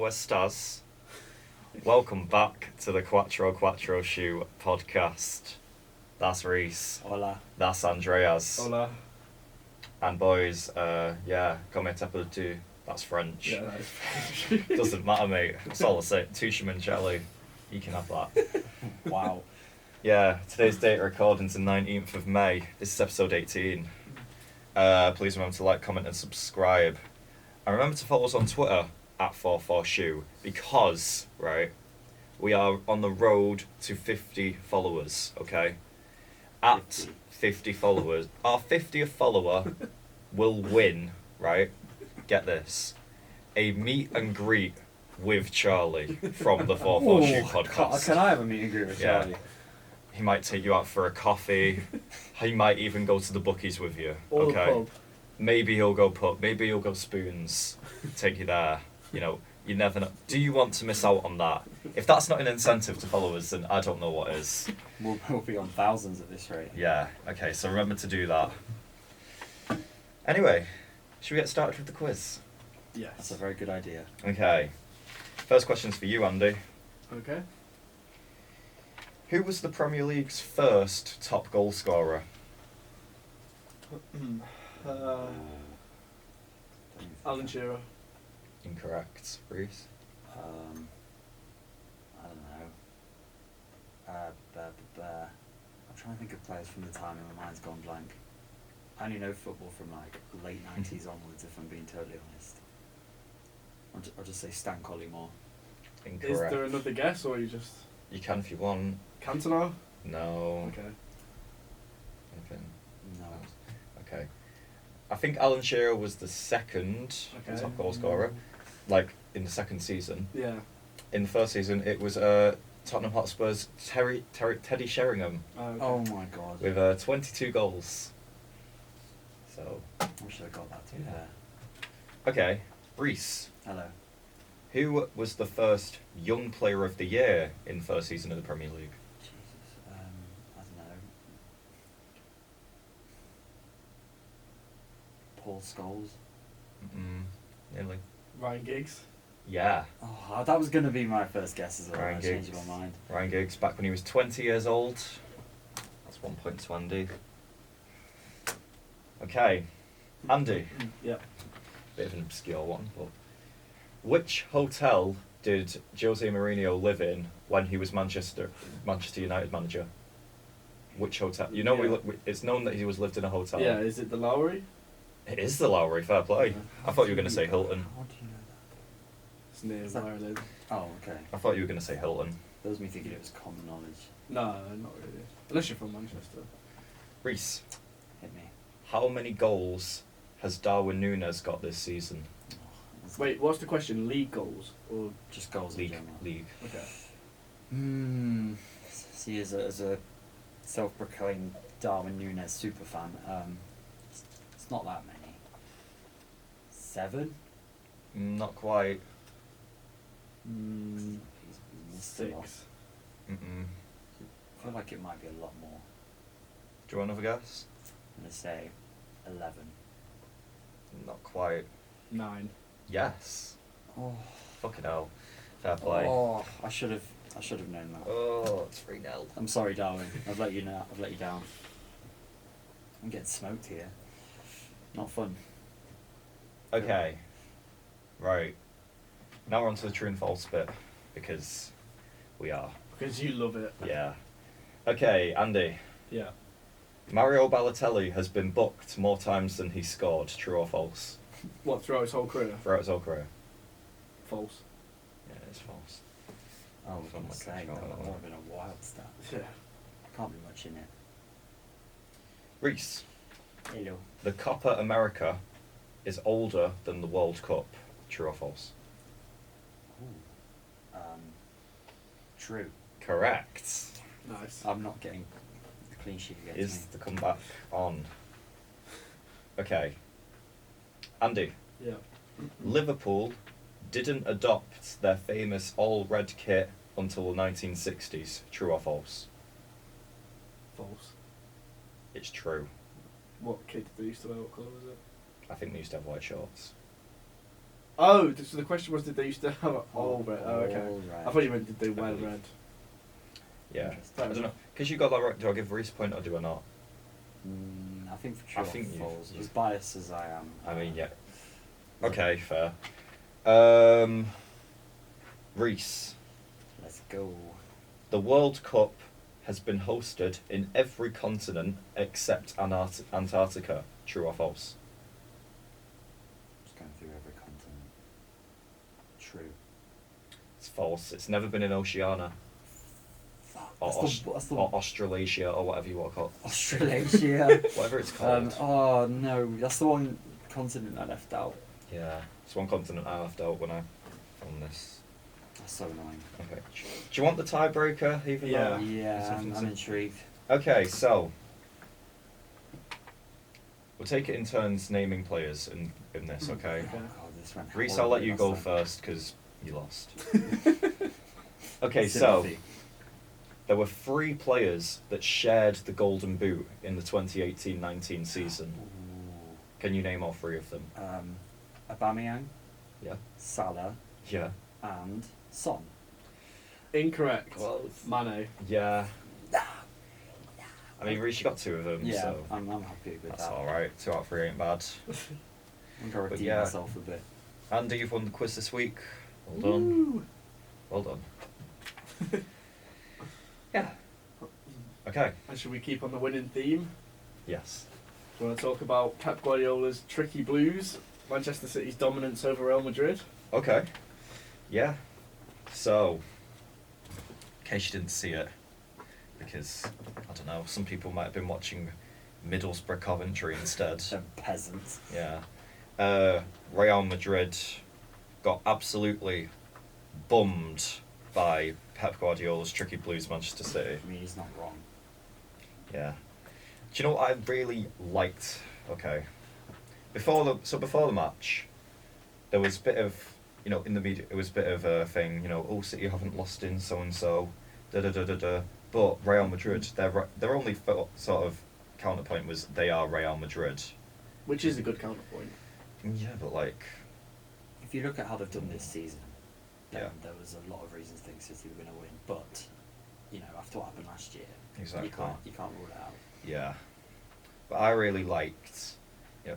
¿Cómo estás? Welcome back to the Quattro SHU podcast. That's Reese. Hola. That's Andreas. Hola. And boys, come tu. That's French. Yeah, that is French. Doesn't matter, mate. That's all I say. Tusciamoncelli. You can have that. Wow. Yeah, today's date of recording is the 19th of May. This is episode 18. Please remember to like, comment and subscribe. And remember to follow us on Twitter at 44SHU because, right, we are on the road to 50 followers, okay? At 50 followers. Our 50th follower will win, right? Get this. A meet and greet with Charlie from the 44SHU podcast. Can I have a meet and greet with Yeah. Charlie? He might take you out for a coffee. He might even go to the bookies with you. Or okay. the pub. Maybe he'll go pub. Maybe he'll go spoons. Take you there. You know, you never know. Do you want to miss out on that? If that's not an incentive to follow us, then I don't know what is. We'll be on thousands at this rate. Yeah. Okay. So remember to do that. Anyway, should we get started with the quiz? Yes. That's a very good idea. Okay. First question's for you, Andy. Okay. Who was the Premier League's first top goal scorer? Alan Shearer. Incorrect. Reese? I don't know. I'm trying to think of players from the time and my mind's gone blank. I only know football from like late 90s onwards, if I'm being totally honest. I'll just say Stan Collymore. Incorrect. Is there another guess, or you just You can if you want. Cantona? No. Okay. Anything? No. Okay. I think Alan Shearer was the second Okay. top goal scorer, like in the second season. Yeah. In the first season, it was Tottenham Hotspur's Teddy Sheringham Okay. Oh my god. with 22 goals. So, I should have got that too. Yeah. Okay, Reese. Hello. Who was the first young player of the year in the first season of the Premier League? Jesus. I don't know. Paul Scholes. Nearly. Ryan Giggs. Yeah. Oh, that was going to be my first guess as well. Ryan I changed Giggs. my mind. Ryan Giggs, back when he was 20 years old. That's 1 point to Andy. Okay, Andy. Yeah. Bit of an obscure one, but which hotel did Jose Mourinho live in when he was Manchester United manager? Which hotel? You know, Yeah. it's known that he was lived in a hotel. Yeah, is it the Lowry? It is the Lowry. Fair play. Yeah. I thought you were going to say Hilton. How do you know It's near Is that- where I live. that? Oh, okay. I thought you were going to say Hilton. That was me thinking it was common knowledge. No, not really. Unless you're from Manchester. Reese, Hit me. how many goals has Darwin Núñez got this season? It's Wait, what's the question? League goals? Or just goals in general. League. okay. See, as a self-proclaimed Darwin Núñez superfan, it's not that many. 7? Not quite. Mm, He's missed a lot. 6. Mm-mm. I feel like it might be a lot more. Do you want another guess? I'm gonna say 11. Not quite. 9. Yes. Oh, Fucking hell. Fair play. oh, I should have known that. Oh, it's 3-0. I'm sorry, Darwin. I've let you know. I've let you down. I'm getting smoked here. Not fun. Okay. Right. Now we're on to the true and false bit, because we are. Because you love it. Yeah. Okay, Andy. Yeah. Mario Balotelli has been booked more times than he scored. True or false? What, throughout his whole career? Throughout his whole career. False. Yeah, it's false. I was Oh going my to say, gosh, that oh. would have been a wild stat. Yeah. Can't be much in it. Reese, Hello. the Copa America is older than the World Cup. True or false? Ooh. True. Correct. Nice. I'm not getting the clean sheet against Is me. the comeback on? Okay. Andy, Yeah. Liverpool didn't adopt their famous all-red kit until the 1960s. True or false? False. It's true. What kid did they used to wear? What colour was it? I think they used to have white shorts. Oh, so the question was, did they used to have all red? Oh, okay. All red. I thought you meant, did they wear believe. red? Yeah. Interesting. I don't know. Because you got that right, do I give Reese a point or do I not? I think for true I think or you- false, as biased as I am. I mean, yeah. Okay, fair. Reese, Let's go. the World Cup has been hosted in every continent except Antarctica. True or false? Just going through every continent. True. It's false. It's never been in Oceania Fuck. or, That's the or Australasia or whatever you want to call it. Australasia. Whatever it's called. Oh no, that's the one continent I left out. Yeah, it's one continent I left out when I found this. That's so annoying. Okay. Do you want the tiebreaker? Even Yeah. though Yeah, it's I'm something to- intrigued. Okay, so we'll take it in turns naming players in this. Okay. Oh god, this went Reese, I'll let horribly you go last time. first because you lost. Okay, so Sympathy. there were 3 players that shared the Golden Boot in the 2018-19 season. Ooh. Can you name all 3 of them? Aubameyang, Yeah. Salah, Yeah. and Son. Incorrect. Close. Mane. Yeah. I mean, Reese, you got 2 of them, Yeah, so I'm happy with that's that. all right. 2 out of 3 ain't bad. I'm gonna But redeem yeah. myself a bit. Andy, you've won the quiz this week. Well done. Woo. Well done. Yeah. Okay. And should we keep on the winning theme? Yes. Do you want to talk about Pep Guardiola's tricky blues, Manchester City's dominance over Real Madrid? Okay. Yeah. So, in case you didn't see it, because, I don't know, some people might have been watching Middlesbrough Coventry instead. Them peasants. Yeah. Real Madrid got absolutely bummed by Pep Guardiola's tricky blues Manchester City. I mean, he's not wrong. Yeah. Do you know what I really liked? Okay. Before the match, there was a bit of, in the media, it was a bit of a thing, City haven't lost in so and so, But Real Madrid, their only sort of counterpoint was they are Real Madrid. Which is a good counterpoint. Yeah, but like, If you look at how they've done this season, then Yeah. there was a lot of reasons to think City were going to win. But, after what happened last year, Exactly. you can't rule it out. yeah. But I really liked,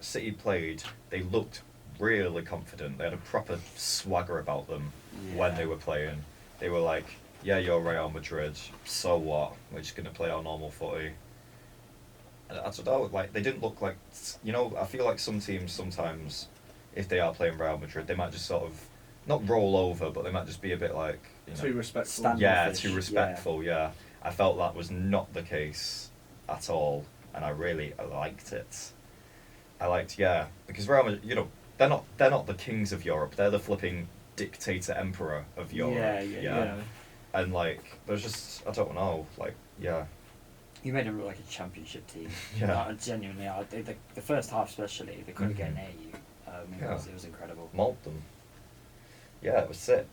City played. They looked really confident. They had a proper swagger about them when Yeah. they were playing. They were like, yeah, you're Real Madrid, so what? We're just going to play our normal footy. And I don't know, like, they didn't look like, I feel like some teams sometimes, if they are playing Real Madrid, they might just sort of, not roll over, but they might just be a bit like, Too respectful. Stand- yeah, standoffish, too respectful, yeah. I felt that was not the case at all, and I really liked it. I liked, because Real Madrid, they're not the kings of Europe, they're the flipping dictator emperor of Europe. Yeah. And like, there's just, I don't know, like, yeah. You made them look like a championship team. Yeah. Genuinely, the first half especially, they couldn't get Mhm. near you. Yeah. It was incredible. Mauled them. Yeah, it was sick.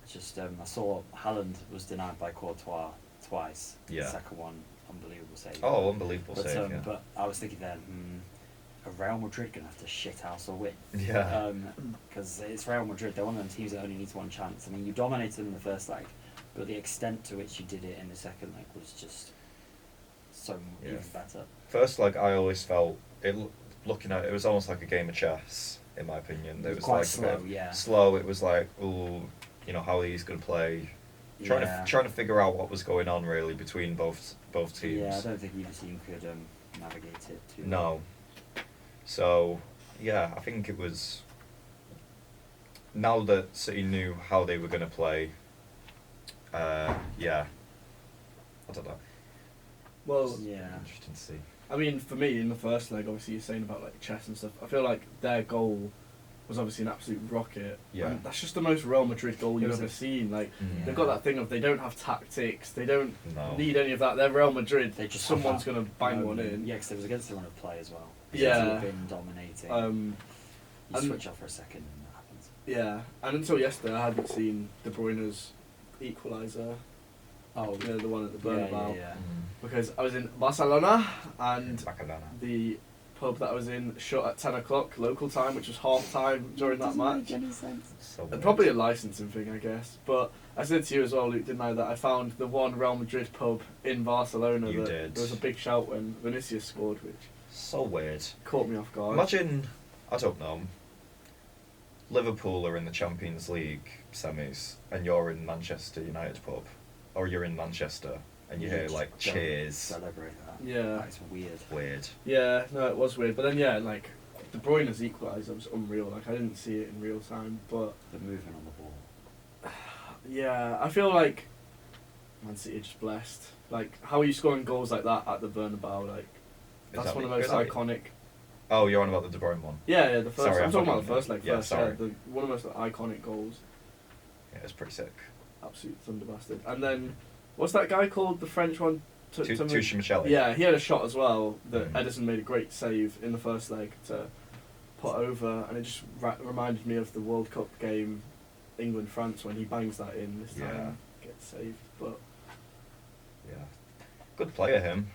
Just I saw Haaland was denied by Courtois twice. Yeah. The second one, unbelievable save. Oh, unbelievable but, save, yeah. But I was thinking then, are Real Madrid gonna have to shit house or win? Yeah. Because it's Real Madrid. They're one of them teams that only needs one chance. I mean, you dominated them in the first leg, but the extent to which you did it in the second leg was just so Yeah. even better. First, like, I always felt, looking at it, it was almost like a game of chess, in my opinion. It was Quite like slow, a bit yeah. slow. It was like, ooh, how are these going to play? Yeah. Trying to figure out what was going on really between both teams. Yeah, I don't think either team could navigate it too well. No. So, yeah, I think it was. Now that City knew how they were going to play, yeah. I don't know. Well, Yeah. Interesting to see. I mean, for me, in the first leg, obviously you're saying about like chess and stuff. I feel like their goal was obviously an absolute rocket. Yeah. And that's just the most Real Madrid goal It you've was ever seen. Like, Mm. they've got that thing of they don't have tactics, they don't No. need any of that. They're Real Madrid. They just Someone's have going to bang one in. Yeah, because it was against the run of play as well. Yeah. City have been dominating. You and- switch off for a second and that happens. Yeah, and until yesterday, I hadn't seen De Bruyne's equaliser. Oh, The one at the yeah, Bernabeu. yeah. Mm. Because I was in Barcelona and Bacalana. the pub that I was in shut at 10 o'clock local time, which was half time during that match. Make any sense. So And weird. probably a licensing thing, I guess. But I said to you as well, Luke, didn't I, that I found the one Real Madrid pub in Barcelona You that did. there was a big shout when Vinicius scored, which So weird. caught me off guard. Imagine, I don't know, Liverpool are in the Champions League semis and you're in Manchester United pub, or you're in Manchester and you hear just like don't cheers. Celebrate that. Yeah. That's weird. Weird. Yeah, no, it was weird. But then, yeah, like, De Bruyne's equaliser was unreal. Like, I didn't see it in real time, but The movement on the ball. yeah, I feel like Man City are just blessed. Like, how are you scoring goals like that at the Bernabeu? Like, that's one of the most iconic. Oh, you're on about the De Bruyne one. Yeah, the first. Sorry, I'm I talking thought about the you- first leg yeah, first. sorry. Yeah, one of the most iconic goals. Yeah, it's pretty sick. Absolute thunder bastard. And then, what's that guy called? The French one. Tucci Michelli. Yeah, he had a shot as well that Mm. Edison made a great save in the first leg to put over, and it just reminded me of the World Cup game, England-France, when he bangs that in this time, Yeah. gets saved. But Yeah. Good player, him.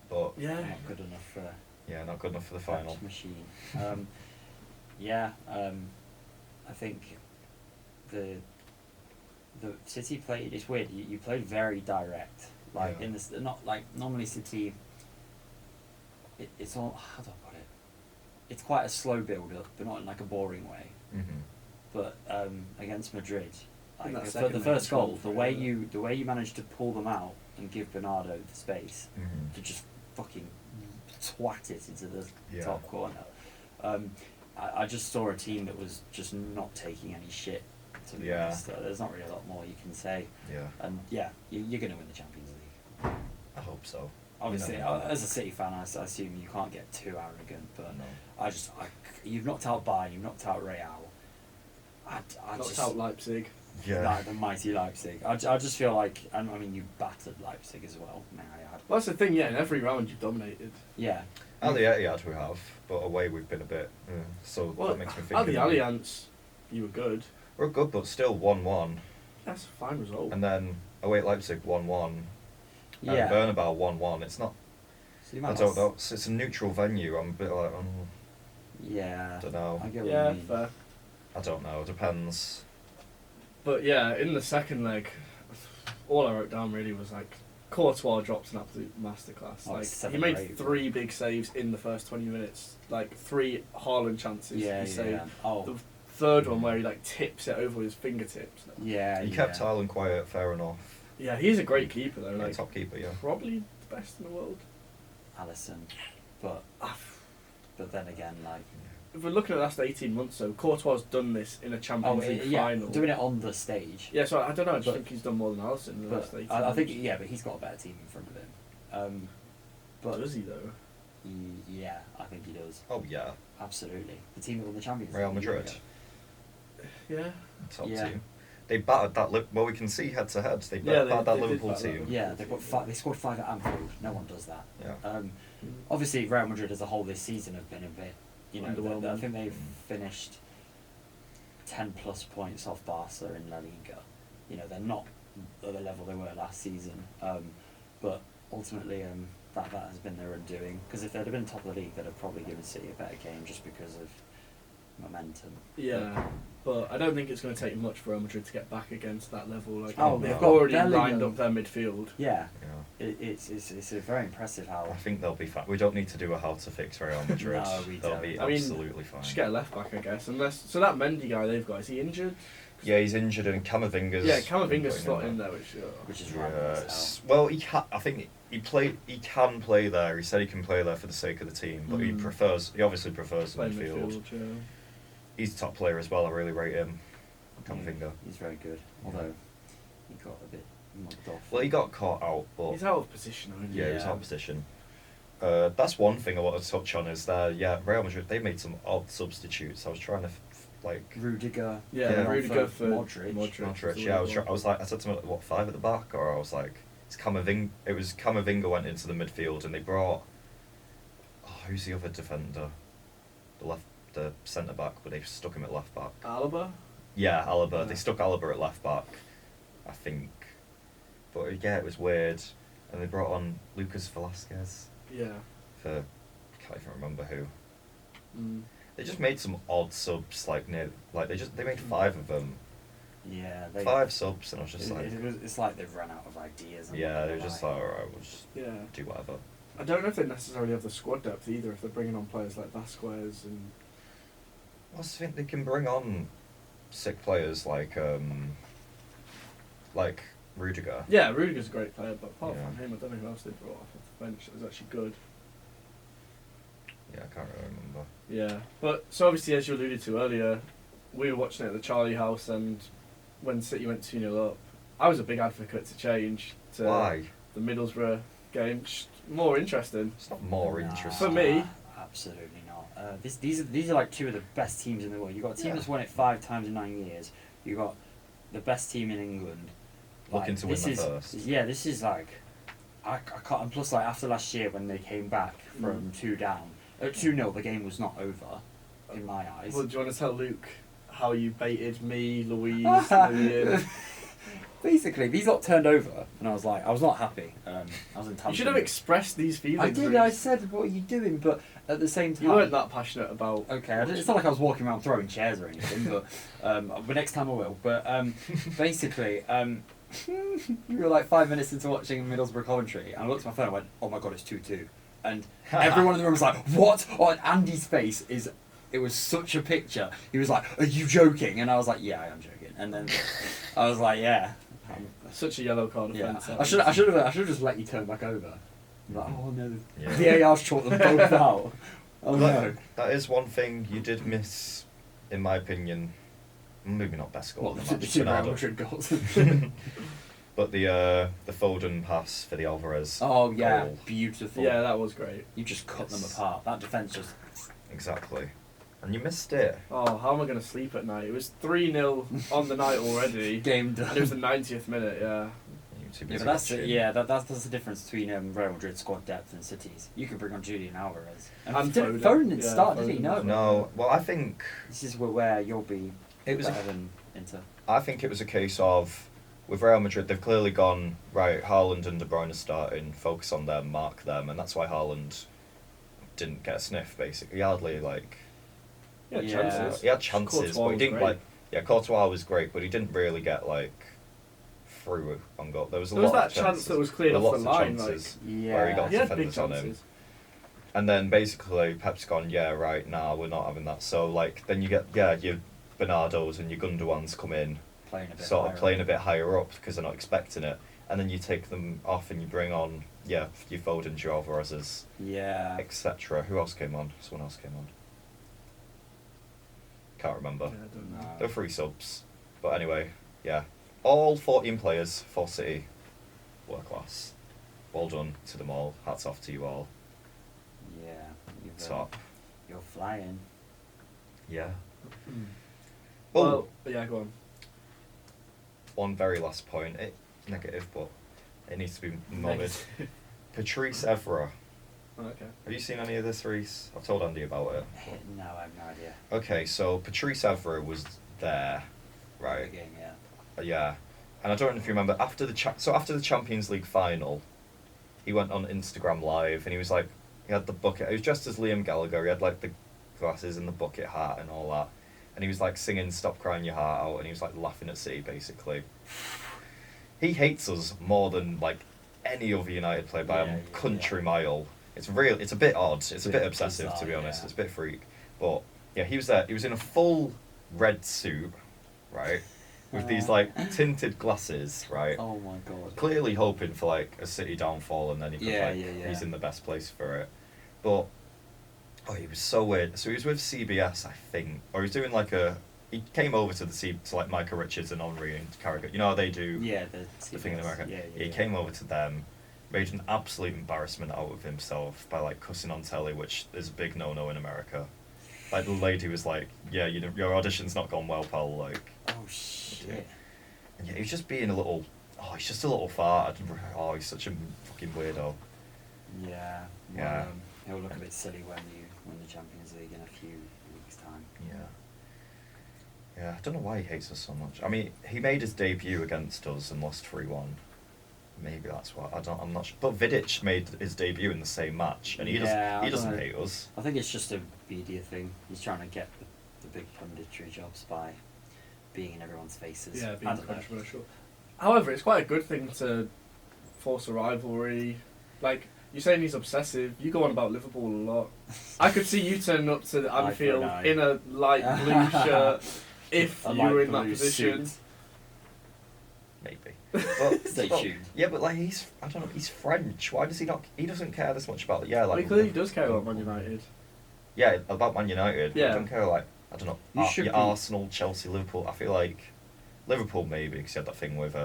But yeah, Not good enough for yeah, not good enough for the final. French machine. I think the City played. It's weird. You played very direct. Like Yeah. in this, not like normally City. It's all, how do I put it? It's quite a slow build up, but not in like a boring way. Mm-hmm. But against Madrid, In like that the second leg, first it's goal, gone the for way it, yeah. you managed to pull them out and give Bernardo the space Mm-hmm. to just fucking twat it into the Yeah. top corner. I just saw a team that was just not taking any shit. To be Yeah. honest, there's not really a lot more you can say. Yeah. And yeah, you're going to win the Champions League. I hope so. Obviously, never know. as a City fan, I assume you can't get too arrogant. But No. you've knocked out Bayern, you've knocked out Real. I knocked just out Leipzig. Yeah. like the mighty Leipzig. I just feel like, I mean, you battered Leipzig as well. May I add? Well, that's the thing. Yeah, in every round you've dominated. Yeah. At the Etihad we have, but away we've been a bit. So Well, that makes me think. at the Allianz, you were good. We're good, but still 1-1, That's a fine result. and then away at Leipzig 1-1, and Yeah. Bernabeu 1-1. It's not. So you I might don't not- know. It's a neutral venue. I'm a bit like, Yeah. I don't know. I get what Yeah, you mean. fair. I don't know. Depends. But yeah, in the second leg, all I wrote down really was like Courtois dropped an absolute masterclass. Oh, Like 7 he or made 8, 3 big saves in the first 20 minutes. Like 3 Haaland chances Yeah, he saved. yeah. Oh, The third one where he like tips it over with his fingertips. yeah. He kept Ireland quiet. Fair enough. Yeah, he's a great keeper though. Yeah, Like top keeper. Yeah. probably the best in the world. Allison, but Ah, then again, like If we're looking at the last 18 months, though, Courtois done this in a Champions League yeah, final. doing it on the stage. Yeah, so I don't know. I just But- think he's done more than Alisson in the last But 18 I think months. but he's got a better team in front of him. But Does he though? yeah, I think he does. Oh yeah. Absolutely, the team that won the Champions Real League. Madrid. Yeah. Top Yeah. team. They battered that. Well, we can see head to head. They Yeah, battered that they did Liverpool batter that team. Liverpool. Yeah, they scored 5 at Anfield. No one does that. Yeah. Obviously, Real Madrid as a whole this season have been a bit, Underwhelming. I think they've finished 10+ points off Barca in La Liga. They're not at the level they were last season. But ultimately, that has been their undoing. Because if they'd have been top of the league, they'd have probably given City a better game just because of momentum. Yeah, but I don't think it's going to take much for Real Madrid to get back against that level. Like, Oh, they've they've got already Bellingham. lined up their midfield. Yeah, Yeah. it's a very impressive how. I think they'll be fine. We don't need to do a how to fix Real Madrid. No, we they'll don't. be I mean, absolutely fine. Just get a left back, I guess. So that Mendy guy they've got, is he injured? Yeah, he's injured and Camavinga's. Yeah, been Camavinga's putting slot in there, which is random as hell. Yes. Well, I think he can play there. He said he can play there for the sake of the team, but he obviously prefers the playing midfield. midfield. Yeah. He's a top player as well. I really rate him. Camavinga. He's very good, although he got a bit mugged off. Well, he got caught out, but He's out of position, isn't he? yeah, he's Yeah. out of position. That's one thing I want to touch on is that Real Madrid they made some odd substitutes. I was trying to Rudiger. Yeah, Yeah. Rudiger for Modric. Modric. Yeah, I was like, I said to him, what, 5 at the back, or I was like, it's Camavinga. It was Camavinga went into the midfield, and they brought. Oh, who's the other defender? The centre back, but they stuck him at left back. Alaba? Yeah, Alaba. Yeah. They stuck Alaba at left back, I think. But yeah, it was weird, and they brought on Lucas Velasquez Yeah. for can't even remember who. They just made some odd subs, like they made 5 of them. Yeah, 5 subs, and I was just like, it's like they've run out of ideas. yeah, they were just like, alright, we'll just Yeah. do whatever. I don't know if they necessarily have the squad depth either. If they're bringing on players like Vasquez and. I just think they can bring on sick players like Rudiger. Yeah, Rudiger's a great player, but apart Yeah. from him, I don't know who else they brought off the bench that was actually good. Yeah, I can't really remember. Yeah, but so obviously, as you alluded to earlier, we were watching it at the Charlie House, and when City went 2-0 up, I was a big advocate to change to Why? the Middlesbrough game. Just more interesting. It's not more Nah, interesting. For me. Absolutely not. These are like 2 of the best teams in the world. You've got a team Yeah. that's won it 5 times in 9 years. You've got the best team in England. Looking to win the first. Yeah, this is like, I can't. And plus, like after last year when they came back from 2 down, 2-0, the game was not over, in my eyes. Well, do you want to tell Luke how you baited me, Louise, Lillian? Basically, these lot turned over, and I was not happy. I was in You should have expressed these feelings. I did. Bruce. I said, "What are you doing?" But at the same time, You weren't that passionate about. okay, it's not like I was walking around throwing chairs or anything, but next time I will. But basically, we were like 5 minutes into watching Middlesbrough Coventry, and I looked at my phone and went, "Oh my god, it's 2-2," and everyone in the room was like, "What?" Oh, and Andy's face is. It was such a picture. He was like, "Are you joking?" And I was like, "Yeah, I am joking." And then I was like, "Yeah." Such a yellow card Yeah, offence. I should have just let you turn back over. I'm like, oh no, Yeah. the AR's chalked them both out. Oh no. That is one thing you did miss, in my opinion. Maybe not best goal What, of the the match, 2 Bernardo. Real Madrid goals? But the Foden pass for the Alvarez. Oh yeah, goal. beautiful. Yeah, that was great. You just cut them Yes. apart. That defence just. Exactly. And you missed it. Oh, how am I going to sleep at night? It was 3-0 on the night already. Game done. And it was the 90th minute, yeah. You were too Yeah, busy but that's watching. that's the difference between Real Madrid squad depth and City's. You could bring on Julian Alvarez. And Foden Foden. didn't Yeah, start, did he? Foden No. was- No, well, I think This is where you'll be it was. better than Inter. I think it was a case of, with Real Madrid, they've clearly gone right. Haaland and De Bruyne are starting. Focus on them, mark them, and that's why Haaland didn't get a sniff. Basically, he hardly like. Yeah, Yeah. chances. He had chances, Courtois but he was didn't great. like. Yeah, Courtois was great, but he didn't really get like through on goal. There was a There was lot that of chance chances. that was cleared There were off the lots of line. Like, chances Yeah. where he got he had big defenders on him. chances. And then basically Pep's gone, yeah, right, nah, we're not having that. So like then you get your Bernardos and your Gundawans come in, Playing a bit sort higher of playing up. a bit higher up because they're not expecting it, and then you take them off and you bring on your Foden, your Alvarez's, Yeah. etc. Who else came on? Someone else came on. Can't remember. Yeah, I don't know. No. There were 3 subs, but anyway, yeah, all 14 players for City were class. Well done to them all. Hats off to you all. Yeah. You've, Top. You're flying. Yeah. Mm. Oh, Well, yeah, go on. one very last point. Negative, but it needs to be nodded. Negative. Patrice Evra. Oh, okay. Have you seen any of this, Reese? I've told Andy about it. No, I have no idea. Okay, so Patrice Evra was there, right? Game, yeah. Yeah, and I don't know if you remember after the after the Champions League final, he went on Instagram Live and he was like, he had the bucket. He was dressed as Liam Gallagher. He had like the glasses and the bucket hat and all that, and he was like singing "Stop Crying Your Heart Out" and he was like laughing at City basically. He hates us more than like any other United player by Yeah, a yeah, country yeah. mile. It's real. It's a bit odd. It's a bit Bit obsessive, to bizarre, be honest. yeah. It's a bit freak. But yeah, he was there. He was in a full red suit, right, with these like tinted glasses, right. Oh my god. Clearly hoping for like a City downfall, and then he could Yeah, like yeah. he's in the best place for it. But oh, he was so weird. So he was with CBS, I think, or he was doing like a. He came over to to like Michael Richards and Henri and Carragher. You know how they do Yeah, the thing in CBS. America. Yeah, He came over to them, made an absolute embarrassment out of himself by like cussing on telly, which is a big no-no in America. Like the lady was like, "Yeah, your audition's not gone well, pal." Like, Oh shit. and yeah, he was just being a little. Oh, he's just a little fart. Oh, he's such a fucking weirdo. Yeah. Yeah. Well, he'll look a bit silly when you win the Champions League in a few weeks' time. Yeah. Yeah, I don't know why he hates us so much. I mean, he made his debut against us and lost 3-1. Maybe that's why I'm not sure. But Vidic made his debut in the same match, and he doesn't hate us. I think it's just a media thing. He's trying to get the big punditry jobs by being in everyone's faces. Yeah, being controversial. However, it's quite a good thing to force a rivalry. Like, you're saying he's obsessive. You go on about Liverpool a lot. I could see you turning up to Anfield in a light blue shirt if you were in that position. Suit. Maybe. But, Stay tuned. Yeah, but like he's French. Why does he not? He doesn't care this much about like. He clearly does care about Man United. Yeah, about Man United. Yeah. He don't care like I don't know. Arsenal, Chelsea, Liverpool. I feel like Liverpool maybe because he had that thing with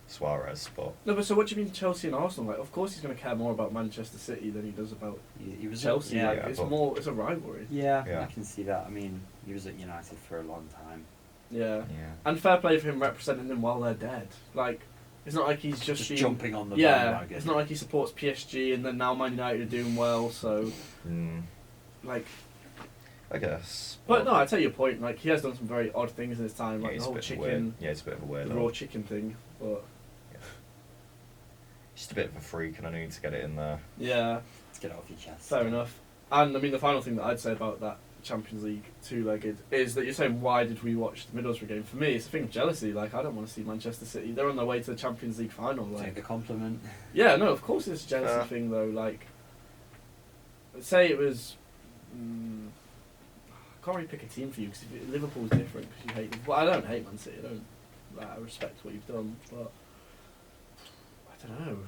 Suarez, but no. But so what do you mean Chelsea and Arsenal? Like, of course he's going to care more about Manchester City than he does about Chelsea. Yeah, like, it's a rivalry. Yeah, Yeah. I can see that. I mean, he was at United for a long time. Yeah. And fair play for him representing them while they're dead. Like, it's not like he's just been, jumping on the bandwagon. It's not like he supports PSG and then now Man United are doing well, so like I guess. But no, I take your point, like he has done some very odd things in his time, like the whole chicken it's a bit of a weird the raw chicken thing. But just a bit of a freak and I need to get it in there. Yeah. Let's get it off your chest. Fair enough. And I mean the final thing that I'd say about that Champions League two-legged is that you're saying why did we watch the Middlesbrough game? For me, it's a thing of jealousy. Like I don't want to see Manchester City. They're on their way to the Champions League final. Like, take the compliment. Yeah, no, of course it's a jealousy thing though. Like, say it was. I can't really pick a team for you because Liverpool's different because you hate. Well, I don't hate Man City. I don't. Like, I respect what you've done, but I don't know.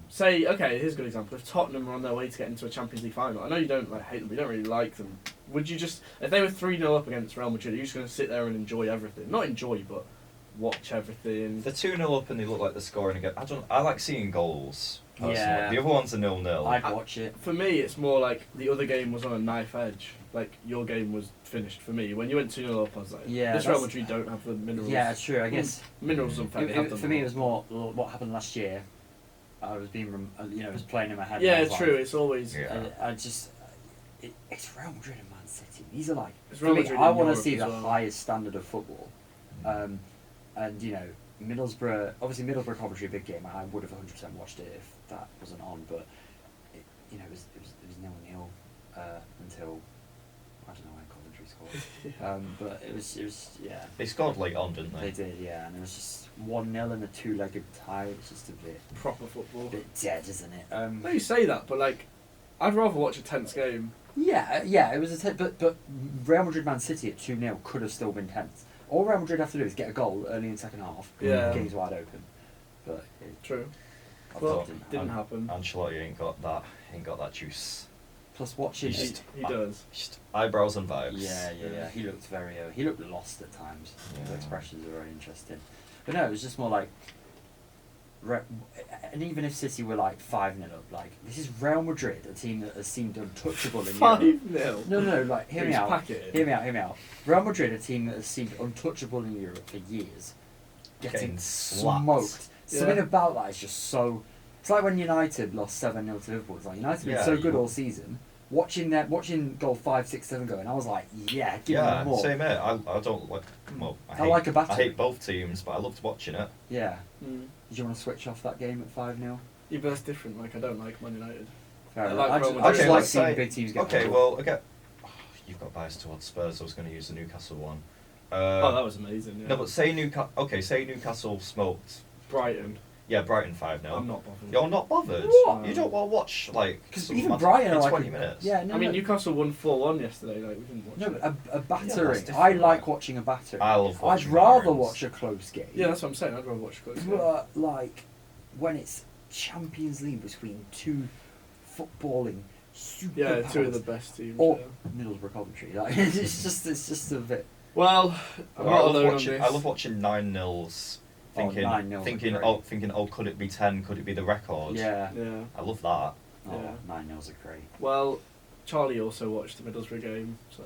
Say, okay, here's a good example. If Tottenham are on their way to get into a Champions League final, I know you don't like hate them, but you don't really like them. Would you just, if they were 3-0 up against Real Madrid, are you just going to sit there and enjoy everything? Not enjoy, but watch everything. They're 2-0 up and they look like they're scoring again. I like seeing goals. Personally. Yeah. The other ones are 0-0. I'd watch it. For me, it's more like the other game was on a knife edge. Like, your game was finished for me. When you went 2-0 up, I was like, this Real Madrid don't have the minerals. Yeah, true, I guess. Minerals unfair. For me, it was more what happened last year. I was being, it was playing in my head. Yeah, true. It's always. Yeah. It's Real Madrid and Man City. These are like. For me, I want to see the highest standard of football, and Middlesbrough. Obviously, Middlesbrough Coventry, a big game. I would have 100% watched it if that wasn't on. But it was 0-0 until. I don't know when Coventry scored. But it was yeah. They scored late on, didn't they? They did, yeah, and it was just 1-0 and a two-legged tie. It's just a bit proper football. A bit dead, isn't it? No, you say that, but like, I'd rather watch a tense game. Yeah, it was but Real Madrid Man City at 2-0 could have still been tense. All Real Madrid have to do is get a goal early in the second half. Yeah. The game's wide open. But True. Well, didn't happen. Ancelotti ain't got that juice. Plus watching he does. Just eyebrows and vibes. Yeah. He looked he looked lost at times. Yeah. The expressions are very interesting. But no, it was just more like. And even if City were like 5-0 up, like this is Real Madrid, a team that has seemed untouchable in Europe. 5-0. No, like hear me out. Hear me out. Real Madrid, a team that has seemed untouchable in Europe for years, getting smoked. Yeah. Something about that is just so. It's like when United lost 7-0 to Liverpool. It's like United have been so good all season. Watching goal 5, 6, 7 go, and I was like, give me more. Same here. I don't like. Well, I like a battle. I hate both teams, but I loved watching it. Yeah. Did you want to switch off that game at 5-0? Yeah, but that's different. Like, I don't like Man United. I just like seeing big teams get. Okay, well, you've got bias towards Spurs. I was going to use the Newcastle one. That was amazing. Yeah. No, but say Newcastle smoked Brighton. Yeah, Brighton 5-0. I'm not bothered. You're not bothered? What? You don't want to watch, like, because even Brighton are like 20 minutes. Yeah, no, I mean, Newcastle won 4-1 yesterday. Like, we didn't watch it. No, but a battering. Yeah, I like watching a battering. I love watching I'd rather batterings. watch a close game. Yeah, that's what I'm saying. I'd rather watch a close game. But, like, when it's Champions League between two footballing super Yeah, two of powers, the best teams. or Middlesbrough Coventry. Like, it's just a bit. Well, I'm not alone on this. I love watching 9-0s. Thinking, could it be 10? Could it be the record? Yeah. I love that. Oh, 9-0s are great. Well, Charlie also watched the Middlesbrough game, so.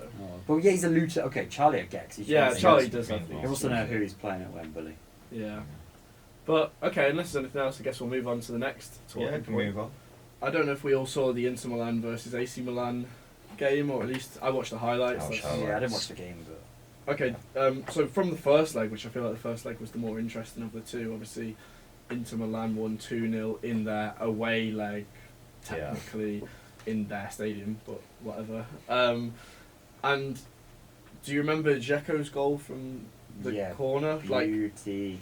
But yeah, he's a looter. Okay, Charlie I get. Charlie does have He these. wants to know who he's playing at Wembley. Yeah. But, okay, unless there's anything else, I guess we'll move on to the next talking Yeah, can we move on? I don't know if we all saw the Inter Milan versus AC Milan game, or at least I watched the highlights. Yeah, I didn't watch the game, but. Okay, so from the first leg, which I feel like the first leg was the more interesting of the two, obviously Inter Milan won 2-0 in their away leg, technically in their stadium, but whatever. And do you remember Dzeko's goal from the corner? Beauty.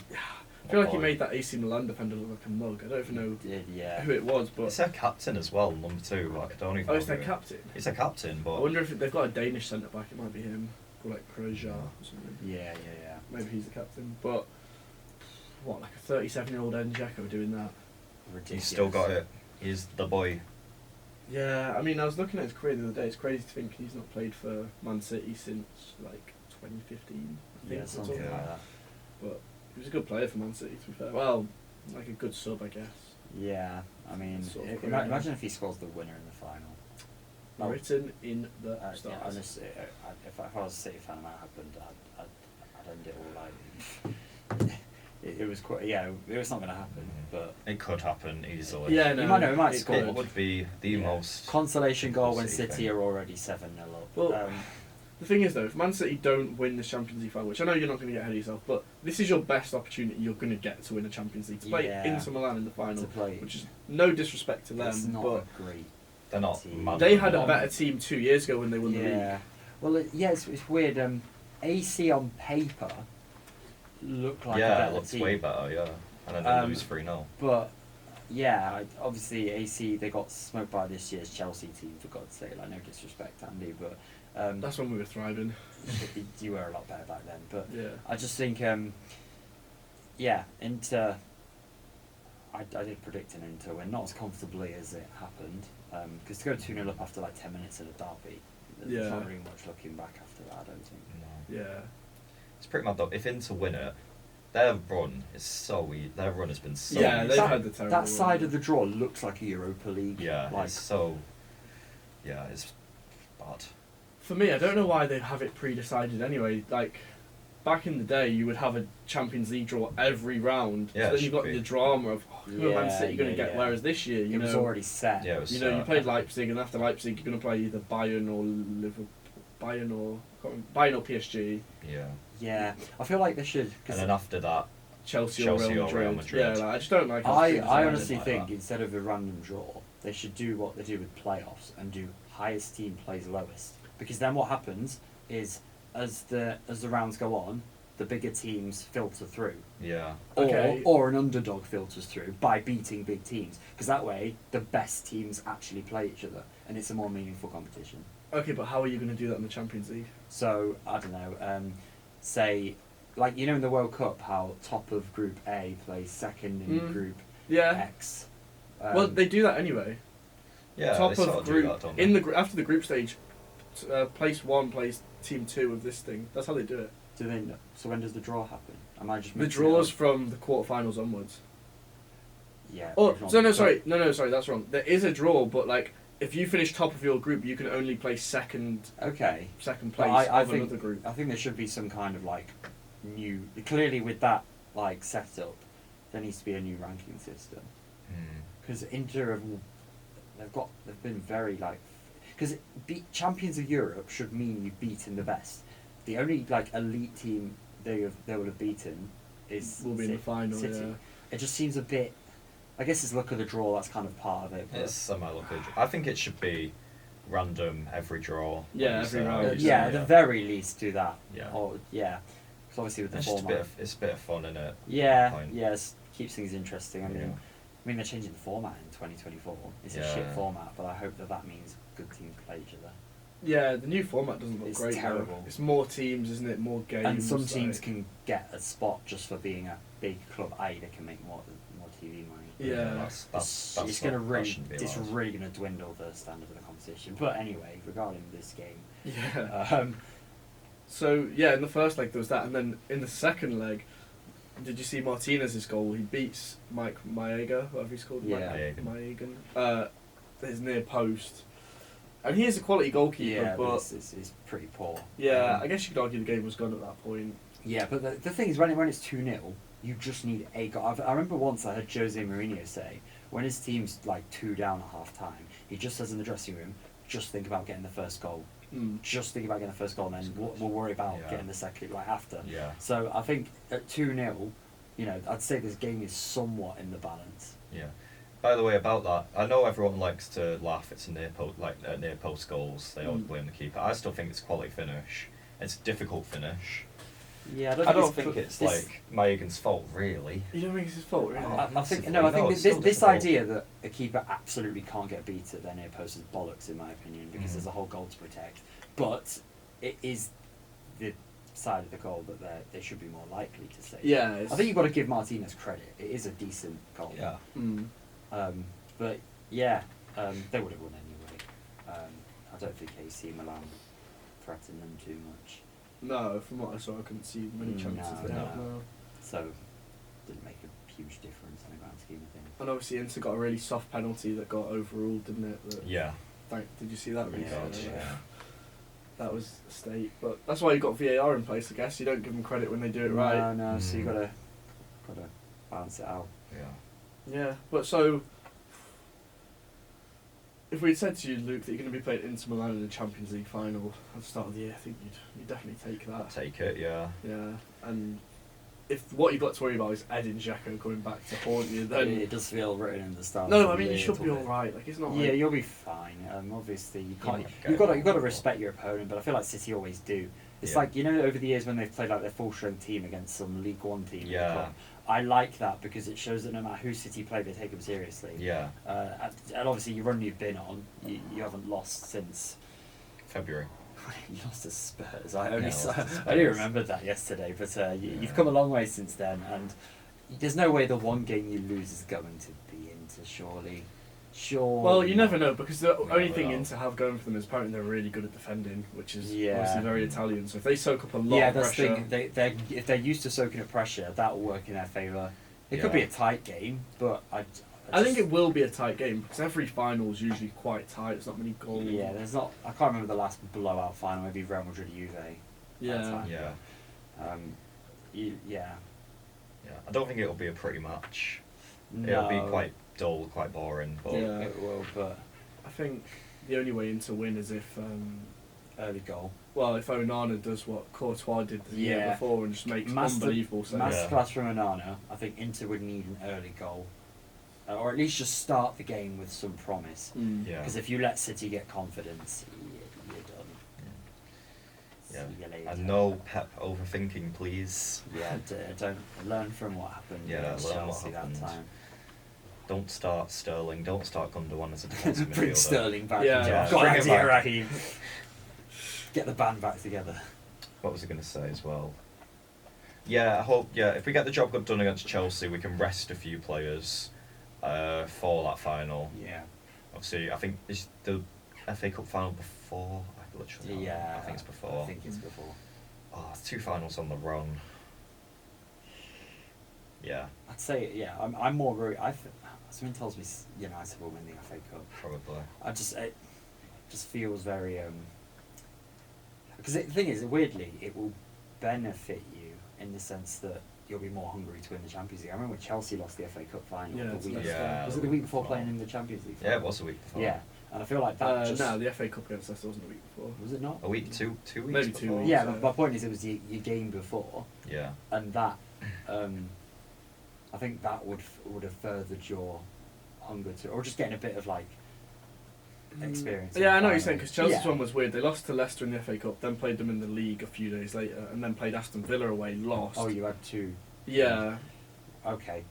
I feel like he made that AC Milan defender look like a mug. I don't even know who it was, but it's their captain as well, number 2. Like, I don't even. Oh, it's their captain. It's their captain, but I wonder if they've got a Danish centre back. It might be him, or like Kröger or something. Yeah. Maybe he's the captain, but what, like a 37-year-old Dzeko doing that? Ridiculous. he's still got it. He's the boy. Yeah, I mean, I was looking at his career the other day. It's crazy to think he's not played for Man City since like 2015. I think, Yeah, something like that. But he was a good player for Man City, to be fair. Well, like a good sub, I guess. Yeah, I mean, Sort of imagine if he scores the winner in the final. Written in the stars. Yeah, honestly, if I was a City fan and that happened, I'd end it all like. It was quite. Yeah, it was not going to happen, but It could happen easily. Yeah, no, he might it score. It would be the most consolation goal when City City thing. are already 7-0 up. Well, the thing is, though, if Man City don't win the Champions League final, which I know you're not going to get ahead of yourself, but this is your best opportunity you're going to get to win a Champions League. To play Inter Milan in the final, which is no disrespect to them, it's not but a great. They're not. team. Mad they had a at better team 2 years ago when they won the league. Well, it's weird. AC on paper look like a yeah, better it looks team. way better. Yeah, and then they lose 3-0. But yeah, obviously AC they got smoked by this year's Chelsea team. For God's sake, like no disrespect, Andy, but That's when we were thriving. you were a lot better back then. But Yeah. I just think, Inter. I did predict an Inter win, not as comfortably as it happened, because to go 2-0 up after like 10 minutes in a derby, there's not really much looking back after that. I don't think. No. Yeah. It's pretty mad though. If Inter win it, their run is so easy. Their run has been so Yeah, easy. they've had the terrible That side run. of the draw looks like a Europa League. Yeah, like it's so. Yeah, it's bad. For me, I don't know why they have it pre-decided anyway. Like, back in the day, you would have a Champions League draw every round. Yeah, so it then you've got should be. the drama of who are Man City going to get. yeah. Whereas this year, you it know, was already set. Yeah, it was. you played Leipzig, and after Leipzig, you're going to play either Bayern or Liverpool, Bayern or PSG, Yeah, Yeah, I feel like they should. and Cause then after that, Chelsea Chelsea or or Real Real Madrid. Madrid. Yeah, like, I just don't like. how I it's pre-decided. honestly like think that. instead of a random draw, they should do what they do with playoffs and do highest team plays lowest. Because then what happens is as the rounds go on, the bigger teams filter through. yeah, Okay. Or an underdog filters through by beating big teams. Because that way, the best teams actually play each other, and it's a more meaningful competition. Okay, but how are you going to do that in the Champions League? So, I don't know, say, like, you know in the World Cup, how top of Group A plays second in Group Yeah. X. Well, they do that anyway. yeah. Top they sort of of do group that, don't in they? the after the group stage, place 1 plays team 2 of this thing. That's how they do it. Do they? So when does the draw happen? Am I just The mixing it draws up? from the quarterfinals onwards. Yeah. Oh, it's not- so no, sorry, that's wrong. There is a draw, but like if you finish top of your group, you can only play second Okay. place But I of think another group. I think there should be some kind of like new. Clearly, with that like setup, there needs to be a new ranking system. Hmm. Because Inter they've been very like, because champions of Europe should mean you've beaten the best. The only like elite team they will have beaten is Will be in the final. City. Yeah. It just seems a bit. I guess it's luck of the draw. That's kind of part of it. But It's semi-lucky. I think it should be random every draw. Yeah, like you every said. round. yeah, at the very least do that. Yeah. Or yeah, because obviously with the It's just format. it's a bit of fun, isn't it? Yeah, Point. yes, keeps things interesting. I Yeah. mean they're changing the format in 2024. It's a Yeah. shit format, but I hope that means good teams play each other. Yeah, the new format doesn't look It's great. terrible. Though. It's more teams, isn't it? More games. And some like- teams can get a spot just for being a big club. They can make more TV money. Yeah. that's It's not- that shouldn't be it's allowed. really going to dwindle the standard of the competition. But anyway, regarding this game, Yeah. So yeah, in the first leg there was that, and then in the second leg, did you see Martinez's goal? He beats Mike Maega, whatever he's called. Yeah. Maiegan. His near post, and he is a quality goalkeeper. yeah, but it's pretty poor. yeah, I guess you could argue the game was gone at that point. Yeah, but the thing is, when it's 2-0, you just need a goal. I remember once I heard Jose Mourinho say, when his team's like 2 down at half time, he just says in the dressing room, just think about getting the first goal. Just think about getting the first goal, and then we'll worry about Yeah. getting the second, like after. Yeah. So I think at 2-0, you know, I'd say this game is somewhat in the balance. Yeah. By the way, about that, I know everyone likes to laugh. It's near post goals. They always blame the keeper. I still think it's a quality finish. It's a difficult finish. Yeah, I don't think it's like Mayegan's fault, really. You don't think it's his fault, really? I think it's still this difficult. idea that a keeper absolutely can't get beat at their near post is bollocks, in my opinion, because there's a whole goal to protect. But it is the side of the goal that they should be more likely to save. Yeah. I think you've got to give Martinez credit. It is a decent goal. Yeah. But yeah, they would have won anyway. I don't think AC Milan threatened them too much. No, from what I saw, I couldn't see many chances they had. No. So didn't make a huge difference in the grand scheme of things. And obviously Inter got a really soft penalty that got overruled, didn't it? That, Yeah. did you see that? Yeah, recently? Yeah. That was a state, but that's why you got VAR in place. I guess you don't give them credit when they do it right. No. So you gotta balance it out. Yeah. Yeah, but so if we'd said to you, Luke, that you're going to be playing Inter Milan in the Champions League final at the start of the year, I think you'd definitely take that. Take it, yeah. Yeah, and if what you've got to worry about is Edin Dzeko coming back to haunt you, then It does feel written in the stars. no, I mean you should be all right. Like it's not. Yeah, like, you'll be fine. Obviously, you can't. might get You've got to involved. respect your opponent, but I feel like City always do. It's Yeah. like, you know, over the years when they've played like their full strength team against some League One team. in the Yeah. club, I like that because it shows that no matter who City play, they take them seriously. Yeah. And obviously, your run you've been on, you haven't lost since. February. You lost to Spurs. I only lost to I only Spurs. remembered that yesterday, but you've Yeah. come a long way since then, and there's no way the one game you lose is going to be Inter, surely. Sure. well, you never know because the Yeah, only thing well. Inter have going for them is apparently they're really good at defending, which is Yeah. obviously very Italian. So if they soak up a lot Yeah, of that's the pressure, thing. If they're used to soaking up pressure, that will work in their favour. It could Yeah. be a tight game, but I think it will be a tight game because every final is usually quite tight. It's not many goals. Yeah, there's not. I can't remember the last blowout final. Maybe Real Madrid Juve. Yeah. Yeah. Yeah. Yeah. I don't think it'll be a pretty match. No, It'll be quite dull, quite boring. But Yeah. It will, but I think the only way Inter win is if early goal. if Onana does what Courtois did the year Yeah. before and just makes Master- unbelievable saves. Masterclass from Onana. I think Inter would need an early goal, or at least just start the game with some promise. Mm. yeah. Because if you let City get confidence, you're done. Yeah. See you later. And no Pep overthinking, please. Yeah, don't learn from what happened Yeah, against learn what Chelsea happened. that time. Don't start Sterling. Don't start Gundogan as a defensive Bring midfielder. Sterling back. Yeah. Yeah, Got bring him idea, back. Raheem. Get the band back together. What was I going to say as well? Yeah, I hope. Yeah, if we get the job good done against Chelsea, we can rest a few players for that final. Yeah. Obviously, I think is the FA Cup final before. I literally. don't know. Yeah. I think it's before. I think it's before. Oh, it's two finals on the run. Yeah, I'd say I'm more worried. Something tells me United will win the FA Cup. probably. It just feels very because the thing is, weirdly, it will benefit you in the sense that you'll be more hungry to win the Champions League. I remember when Chelsea lost the FA Cup final. Yeah, the it's week. Leicester. Yeah, Was it the week before playing in the Champions League? Yeah, final? it was a week before. Yeah, and I feel like that just No, the FA Cup against Leicester wasn't a week before. was it not? A week, 2 weeks. Maybe 2 before. weeks. Yeah, so- but my point is, it was your game before, Yeah. and that I think that would have furthered your hunger to, or just getting a bit of like experience. in Yeah, the I know what you're final. saying because Chelsea's Yeah. one was weird. They lost to Leicester in the FA Cup, then played them in the league a few days later, and then played Aston Villa away, lost. Oh, you had two. Yeah, Okay,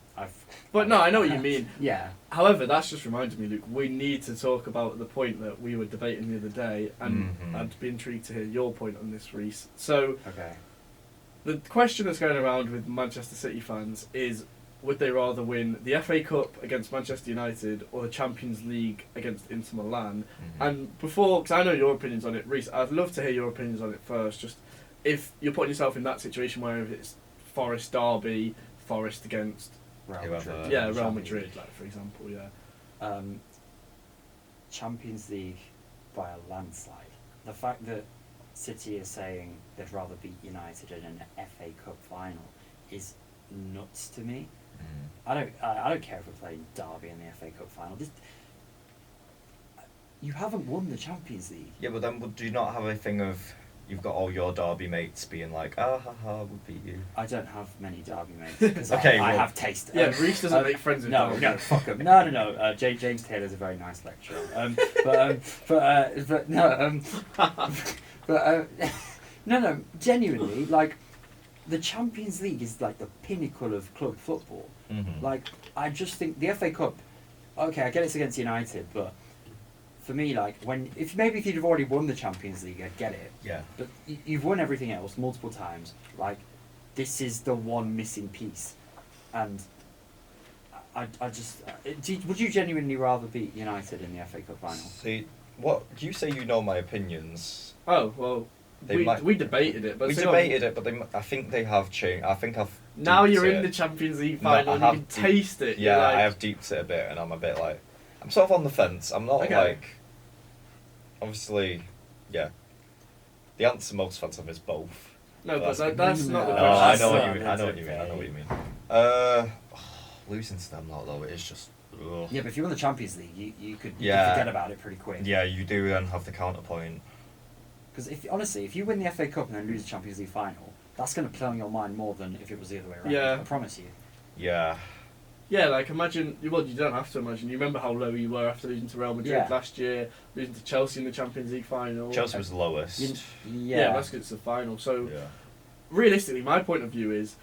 but no, I know what you mean. Yeah. However, that's just reminded me, Luke, we need to talk about the point that we were debating the other day, and Mhm. I'd be intrigued to hear your point on this, Reece. So, Okay. the question that's going around with Manchester City fans is, would they rather win the FA Cup against Manchester United or the Champions League against Inter Milan? Mhm. And before, because I know your opinions on it, Reece, I'd love to hear your opinions on it first. Just if you're putting yourself in that situation where it's Forest Derby, Forest against Real Whoever- Madrid. Real Champions Madrid, League. like for example, yeah. Champions League by a landslide. The fact that City is saying they'd rather beat United in an FA Cup final is nuts to me. Mhm. I don't care if we're playing Derby in the FA Cup final. You haven't won the Champions League. Yeah, but then do you not have a thing of you've got all your Derby mates being like, ah ha ha, we beat you. I don't have many Derby mates because Okay, I well- have taste. Yeah, Reece doesn't make friends with No, Derby. no, fuck him. No. James Taylor's a very nice lecturer. But no, no. Genuinely, like, the Champions League is like the pinnacle of club football. Mm-hmm. Like, I just think the FA Cup. Okay, I get it's against United, but for me, like, if you'd have already won the Champions League, I'd get it. Yeah. But you've won everything else multiple times. Like, this is the one missing piece, and I just would you genuinely rather beat United in the FA Cup final? See, what you say? You know my opinions. Oh well, we debated it, but We so debated it, but I think they have changed. I think I've. now deeped you're in it. the Champions League No, final, I and you have can deep- taste it. Yeah, You're like, I have deeped it a bit, and I'm a bit like, I'm sort of on the fence. I'm not Okay. like, obviously, yeah. The answer most fans have is both. No, but That's- that's not the No, No, I question. know what not- you mean. I know what that's you mean. I know what you okay. mean. Losing to them lot though, it is just. Ugh. Yeah, but if you won the Champions League, you could Yeah. forget about it pretty quick. Yeah, you do then have the counterpoint. Because if you win the FA Cup and then lose the Champions League final, that's going to play on your mind more than if it was the other way around. Yeah. I promise you. Yeah. Yeah, like imagine. Well, you don't have to imagine. You remember how low you were after losing to Real Madrid Yeah. last year, losing to Chelsea in the Champions League final. Chelsea was the lowest. Yeah, that's because it's the final. So Yeah. realistically, my point of view is,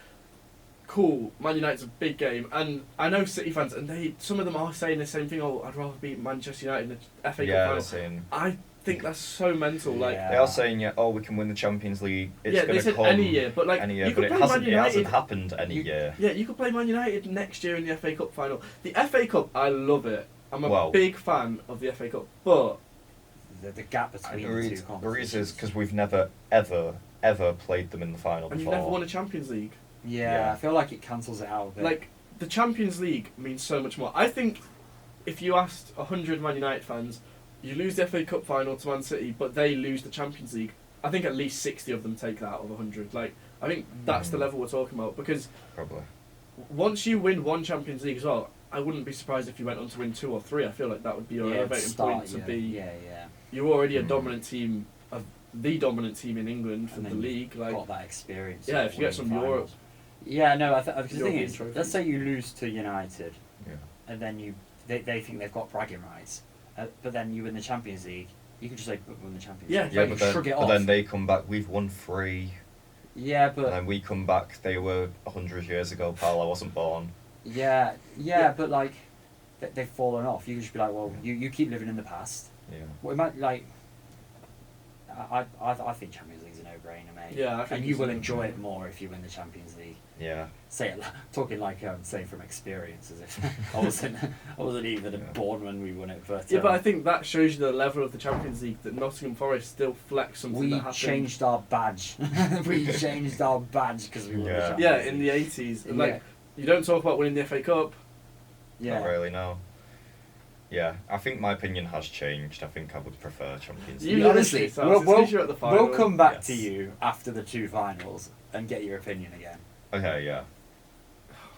cool. Man United's a big game, and I know City fans, and some of them are saying the same thing. Oh, I'd rather beat Manchester United in the FA Cup Yeah, final. they're saying. I think that's so mental. Like, Yeah. They are saying, yeah, oh, we can win the Champions League. It's yeah, going they to said come any year, but like any year, you but could it play hasn't. Man It United. hasn't happened any You- year. Yeah, you could play Man United next year in the FA Cup final. The FA Cup, I love it. I'm a Well- big fan of the FA Cup, but The gap between The the two reason is competitions. because we've never, ever played them in the final and you've before. never won a Champions League. Yeah, I feel like it cancels it out a bit. Like, the Champions League means so much more. I think if you asked 100 Man United fans, you lose the FA Cup final to Man City, but they lose the Champions League, I think at least 60 of them take that out of 100. Like, I think that's the Mm. level we're talking about, because Probably. once you win one Champions League as well, I wouldn't be surprised if you went on to win 2 or 3. I feel like that would be your yeah, elevating point to be. Yeah. You're already a Mm. dominant team, the dominant team in England for And the then league. Like, got that experience. Yeah, of if you get winning some Europe- finals. Yeah, no. Because the thing European is, trophies. let's say you lose to United, Yeah. and then they think they've got bragging rights, but then you win the Champions League. You can just say, "Won the Champions Yeah. League." Yeah, Like, but you then, shrug it but off. then they come back. We've won 3, Yeah, and but then we come back. They were 100 years ago, pal. I wasn't born. yeah, Yeah. but like they've fallen off. You can just be like, well, you keep living in the past. Yeah. Well, it might, like, I think Champions League's a no-brainer, mate. Yeah, I think and you it's will a enjoy no-brainer. it more if you win the Champions League. Yeah. Say it, talking like saying from experience, as if I wasn't even Yeah. born when we won it. But yeah, but I think that shows you the level of the Champions League, that Nottingham Forest still flex something we that happened. changed our badge. We changed our badge because we won the Yeah. Champions Yeah, League. in the 80s. Yeah. Like, you don't talk about winning the FA Cup. Yeah. Not really, no. Yeah, I think my opinion has changed. I think I would prefer Champions You League. lose honestly, yourselves, it's 'cause you're at the final. we'll come back Yes. to you after the 2 finals and get your opinion again. Okay, yeah.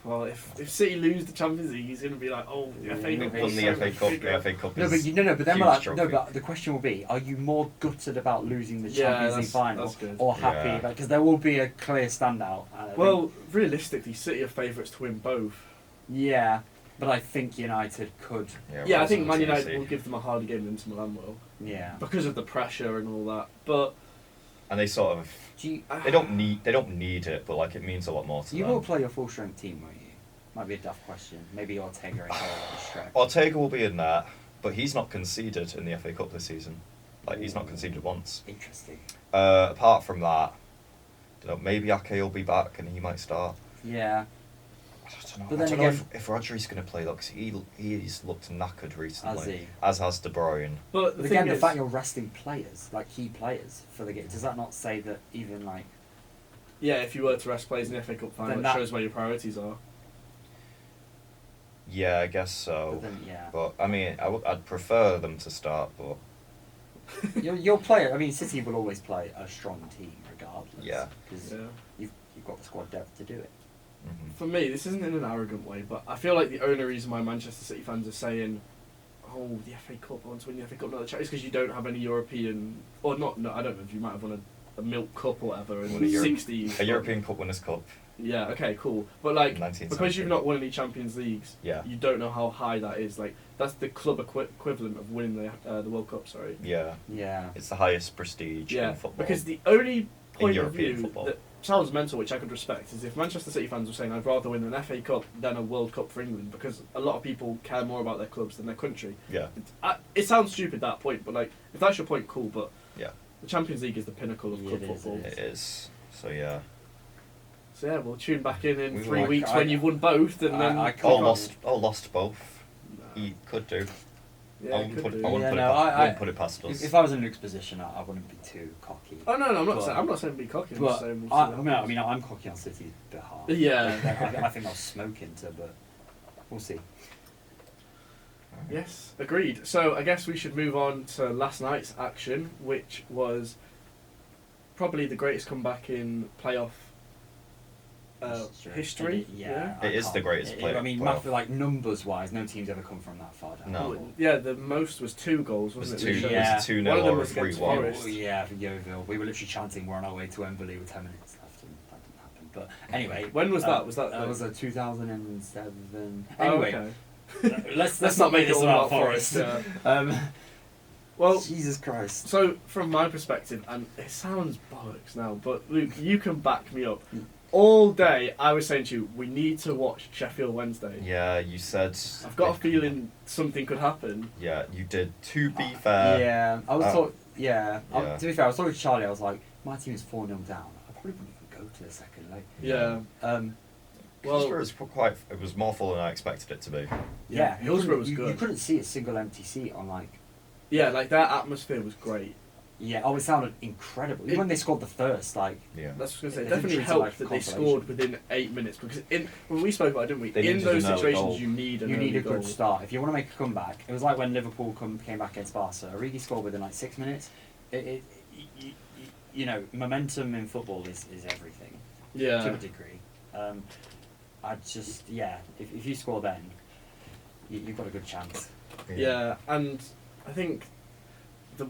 Well, if City lose the Champions League, he's going to be like, oh, the FA We've Cup won was the so FA much Cup. bigger. The FA Cup No, is but but then huge we're like, trophy. no, but the question will be: are you more gutted about losing the Yeah, Champions League that's- final, that's good. or happy? Yeah. Because there will be a clear standout. and I think- Well, realistically, City are favourites to win both. yeah, but I think United could. Yeah, I think Man Rosales, United City. will give them a harder game than Inter Milan will, Yeah. because of the pressure and all that. But And they sort of Do you, they don't need it, but like it means a lot more to you them. will play your full strength team, won't you? Might be a daft question. Maybe Ortega and Cole at the stretch. Ortega will be in there, but he's not conceded in the FA Cup this season. Like he's not Ooh. conceded once. Interesting. Apart from that, don't know, maybe Ake will be back and he might start. Yeah. I don't know. But I then don't know again- if Rodri's going to play though, 'cause he's looked knackered recently. Has he? As has De Bruyne. but the But again, thing the is, fact you're resting players, like key players, for the game, does that not say that even like? yeah, if you were to rest players in the FA Cup final, Then it that- shows where your priorities are. Yeah, I guess so. But then, yeah. But I mean, I'd prefer them to start, but You'll play. I mean, City will always play a strong team regardless. Yeah. Because Yeah. you've got the squad depth to do it. mhm. For me, this isn't in an arrogant way, but I feel like the only reason why Manchester City fans are saying, "Oh, the FA Cup, I want to win the FA Cup," not the Champions, is because you don't have any European, or not. No, I don't know if you might have won a Milk Cup or whatever in Won the a Euro- 60s. A European Cup Winners' Cup. Yeah, okay, cool. But like, 1970. because you've not won any Champions Leagues, Yeah. you don't know how high that is. Like, that's the club equivalent of winning the World Cup. Sorry. Yeah. Yeah. It's the highest prestige Yeah, in football. because the only point of European view football. that sounds mental, which I could respect, is if Manchester City fans were saying, "I'd rather win an FA Cup than a World Cup for England," because a lot of people care more about their clubs than their country. Yeah. It sounds stupid, that point, but like, if that's your point, cool. But Yeah. the Champions League is the pinnacle of Yeah, club it is, football. it It is. So yeah. So yeah, we'll tune back in We 3 will. weeks when you've won both, and then I Oh, can't- lost both. Nah. He could do. Yeah, I it wouldn't could put, do. I wouldn't Yeah, put, no, it, I- wouldn't put it past us. If I was in Luke's position, I wouldn't be too cocky. Oh no, I'm not But- saying. I'm not saying be cocky. I'm But just saying. We'll I see. mean, I'm cocky on City's behalf. Yeah. I think I'll smoke into, but we'll see. Yes, agreed. So I guess we should move on to last night's action, which was probably the greatest comeback in playoff history. Yeah, It is the greatest playoff. I mean, like numbers wise, no team's ever come from that far down. No. Well, yeah, the most was 2 goals, It was wasn't it? two. They It was showed? Yeah. a 2-0 One of them or a was against 3-1. Forest. Yeah, for Yeovil. We were literally chanting we're on our way to Wembley with 10 minutes left, and that didn't happen. But anyway, When was that? Was that? That was a 2007. Oh, Anyway, okay. let's not make this all about Forest. Yeah. Um, Well, Jesus Christ. so from my perspective, and it sounds bollocks now, but Luke, you can back me up. All day, I was saying to you, we need to watch Sheffield Wednesday. Yeah, you said. I've got a feeling something could happen. Yeah, you did. To be fair. Yeah, I was uh, yeah. yeah. To be fair, I was talking to Charlie. I was like, my team is 4-0 down. I probably wouldn't even go to the second leg. Yeah. Well, Well, it was more full than I expected it to be. Yeah, Hillsborough was you good. couldn't see a single empty seat on like. yeah, like that atmosphere was great. Yeah, oh, it sounded incredible. Even when they scored the first, like. Yeah. That's what I was going It to say. Definitely treat it helped like that they consolation. scored within 8 minutes because when we spoke about it, didn't we? They In needed those an early situations, goal. you need You need a goal. good start. If you want to make a comeback, it was like when Liverpool came back against Barca. Origi scored within like 6 minutes. You know, momentum in football is everything to Yeah. a degree. I just if you score then, you've got a good chance. Yeah, and I think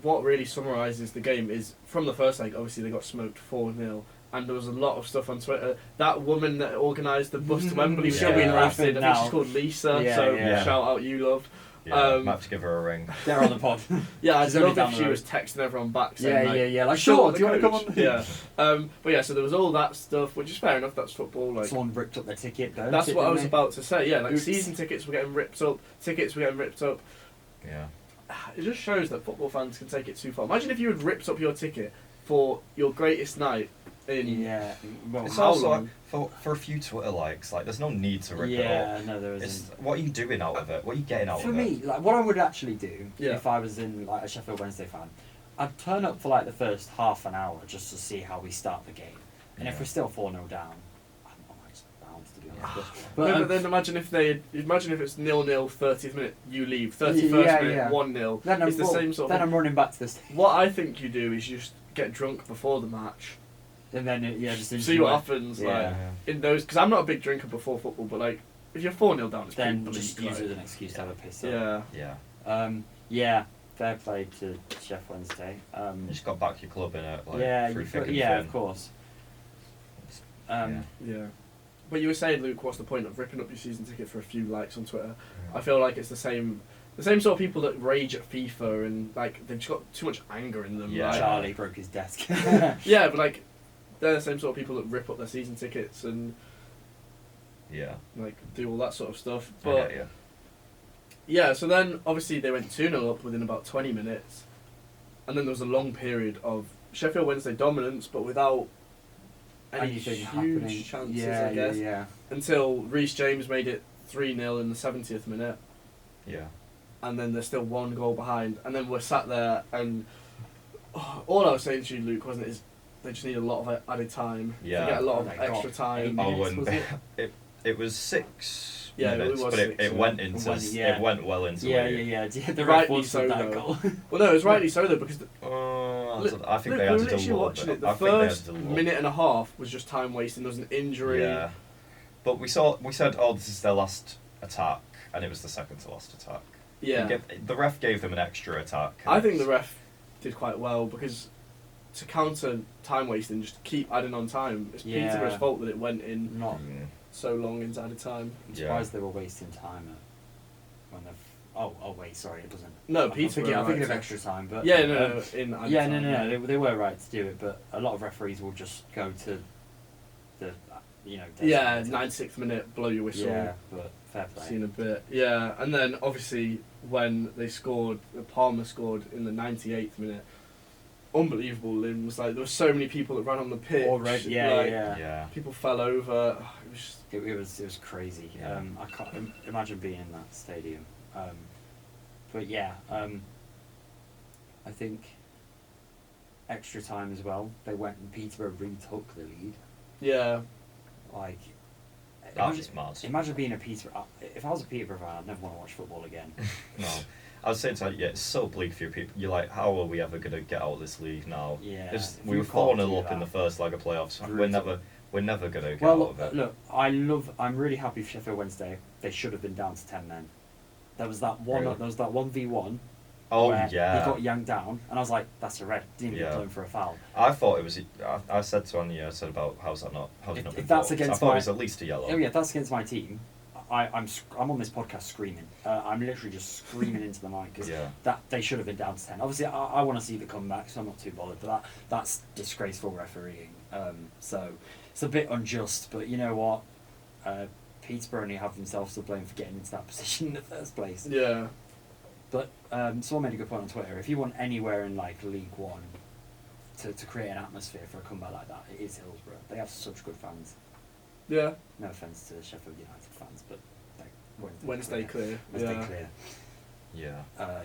what really summarises the game is from the first leg, obviously they got smoked 4-0, and there was a lot of stuff on Twitter. That woman that organised the bus to Wembley was She'll still be being roasted. I think now. she's called Lisa, Yeah, so yeah. shout out you, love. Yeah, might have to give her a ring. They're on the pod. Yeah, I'd She's only love down if the she road. was texting everyone back saying Like "Sure, sure. the Do you want to come coach." on? Yeah. But yeah, so there was all that stuff, which is fair enough. That's football. Like Someone ripped up their ticket. that's what I was about to say. Yeah, like Oops. season tickets were getting ripped up. Tickets were getting ripped up. Yeah. It just shows that football fans can take it too far. Imagine if you had ripped up your ticket for your greatest night in. Yeah. Well, It's how also long? like, for a few Twitter likes, like there's no need to rip it up. yeah. No, there It's, isn't. what are you doing out of it? What are you getting out For of me, it? like what I would actually do Yeah. if I was in like a Sheffield Wednesday fan, I'd turn up for like the first half an hour just to see how we start the game, and if Yeah. we're still 4-0 down, I might just bounce to be honest. No, But, but then imagine if it's 0-0 30th minute, you leave 31st Yeah, minute yeah. 1-0. then It's the same sort of. Then I'm running back to this, What I think you do is you just get drunk before the match, and then just see what happens. Yeah. Like in those, because I'm not a big drinker before football, but like if you're 4-0 down, it's Then pretty just bleak, use it like. as an excuse to have a piss. up. Yeah. Yeah. Yeah. Fair play to Chef Wednesday. You just got back your club in it, like Yeah. through thick and Yeah. thin. Of course. Yeah. Yeah. But you were saying, Luke, what's the point of ripping up your season ticket for a few likes on Twitter? Yeah. I feel like it's the same sort of people that rage at FIFA and like they've just got too much anger in them. Yeah. Like, Charlie broke his desk. yeah, but like they're the same sort of people that rip up their season tickets and Yeah. like do all that sort of stuff. I But get you. yeah, so then obviously they went 2-0 up within about 20 minutes, and then there was a long period of Sheffield Wednesday dominance, but without any Anything huge happening. chances, Yeah, I guess. yeah. Until Reece James made it 3-0 in the 70th minute, Yeah. and then they're still 1 goal behind, and then we're sat there, and all I was saying to you, Luke, wasn't it, is they just need a lot of added time. Yeah. They get a lot Oh of my extra God. time. Oh, Oh, minutes, and was it? it was 6 Yeah, it minutes, was but 6, it yeah. went into Yeah. it went well into Yeah, it. yeah. The Rightly ref so, wanted that though. goal. Well, no, it was rightly so though, because I think they we were added a literally little watching bit. it. The I think they first added a little. minute and a half was just time wasting. There was an injury. Yeah. But we said, oh, this is their last attack, and it was the second to last attack. Yeah. The ref gave them an extra attack. I think the ref did quite well because to counter time wasting, just keep adding on time. It's Yeah. Peterborough's fault that it went in Not. so long into added time. I'm Yeah. surprised they were wasting time when they've. Oh wait, sorry, it wasn't. No, I'm Peterborough. thinking of right, extra time, but Yeah, no, in added yeah, time. no. They were right to do it, but a lot of referees will just go to the, Yeah, designated- 96th minute, blow your whistle. Yeah, but fair play. Seen a bit. Yeah, and then obviously when they scored, Palmer scored in the 98th minute. Unbelievable. It was like there were so many people that ran on the pitch. Already, yeah, like, yeah. Yeah. People fell over. It was just, It was crazy. Yeah. I can't imagine being in that stadium. But yeah, I think extra time as well. They went and Peterborough retook the lead. yeah. Like, That's just mad. imagine being a Peterborough. If I was a Peterborough fan, I'd never want to watch football again. No. I was saying to you, yeah, it's so bleak for you people. You're like, how are we ever going to get out of this league now? Yeah, if We you were can't 4-0 do up in the that. first leg of playoffs. Brutal. We're never going to get Well, out of it. look, I'm really happy for Sheffield Wednesday. They should have been down to 10 men. There was that one. Really? There was that 1v1. Oh, where yeah. He got yanked down, and I was like, "That's a red." Didn't even Yeah. get blown for a foul. I thought it was. I said to Anya, I said about how's it not If been that's booked? against I thought my- it was at least a yellow. Oh yeah, if that's against my team. I'm on this podcast screaming. I'm literally just screaming into the mic because Yeah. that they should have been down to 10. Obviously, I want to see the comeback, so I'm not too bothered. But that's disgraceful refereeing. So it's a bit unjust. But you know what? Peterborough only have themselves to blame for getting into that position in the first place. Yeah. But someone made a good point on Twitter. If you want anywhere in like League One to create an atmosphere for a comeback like that, it is Hillsborough. They have such good fans. Yeah. No offence to the Sheffield United fans, but like Wednesday clear. Wednesday Yeah. clear. Yeah.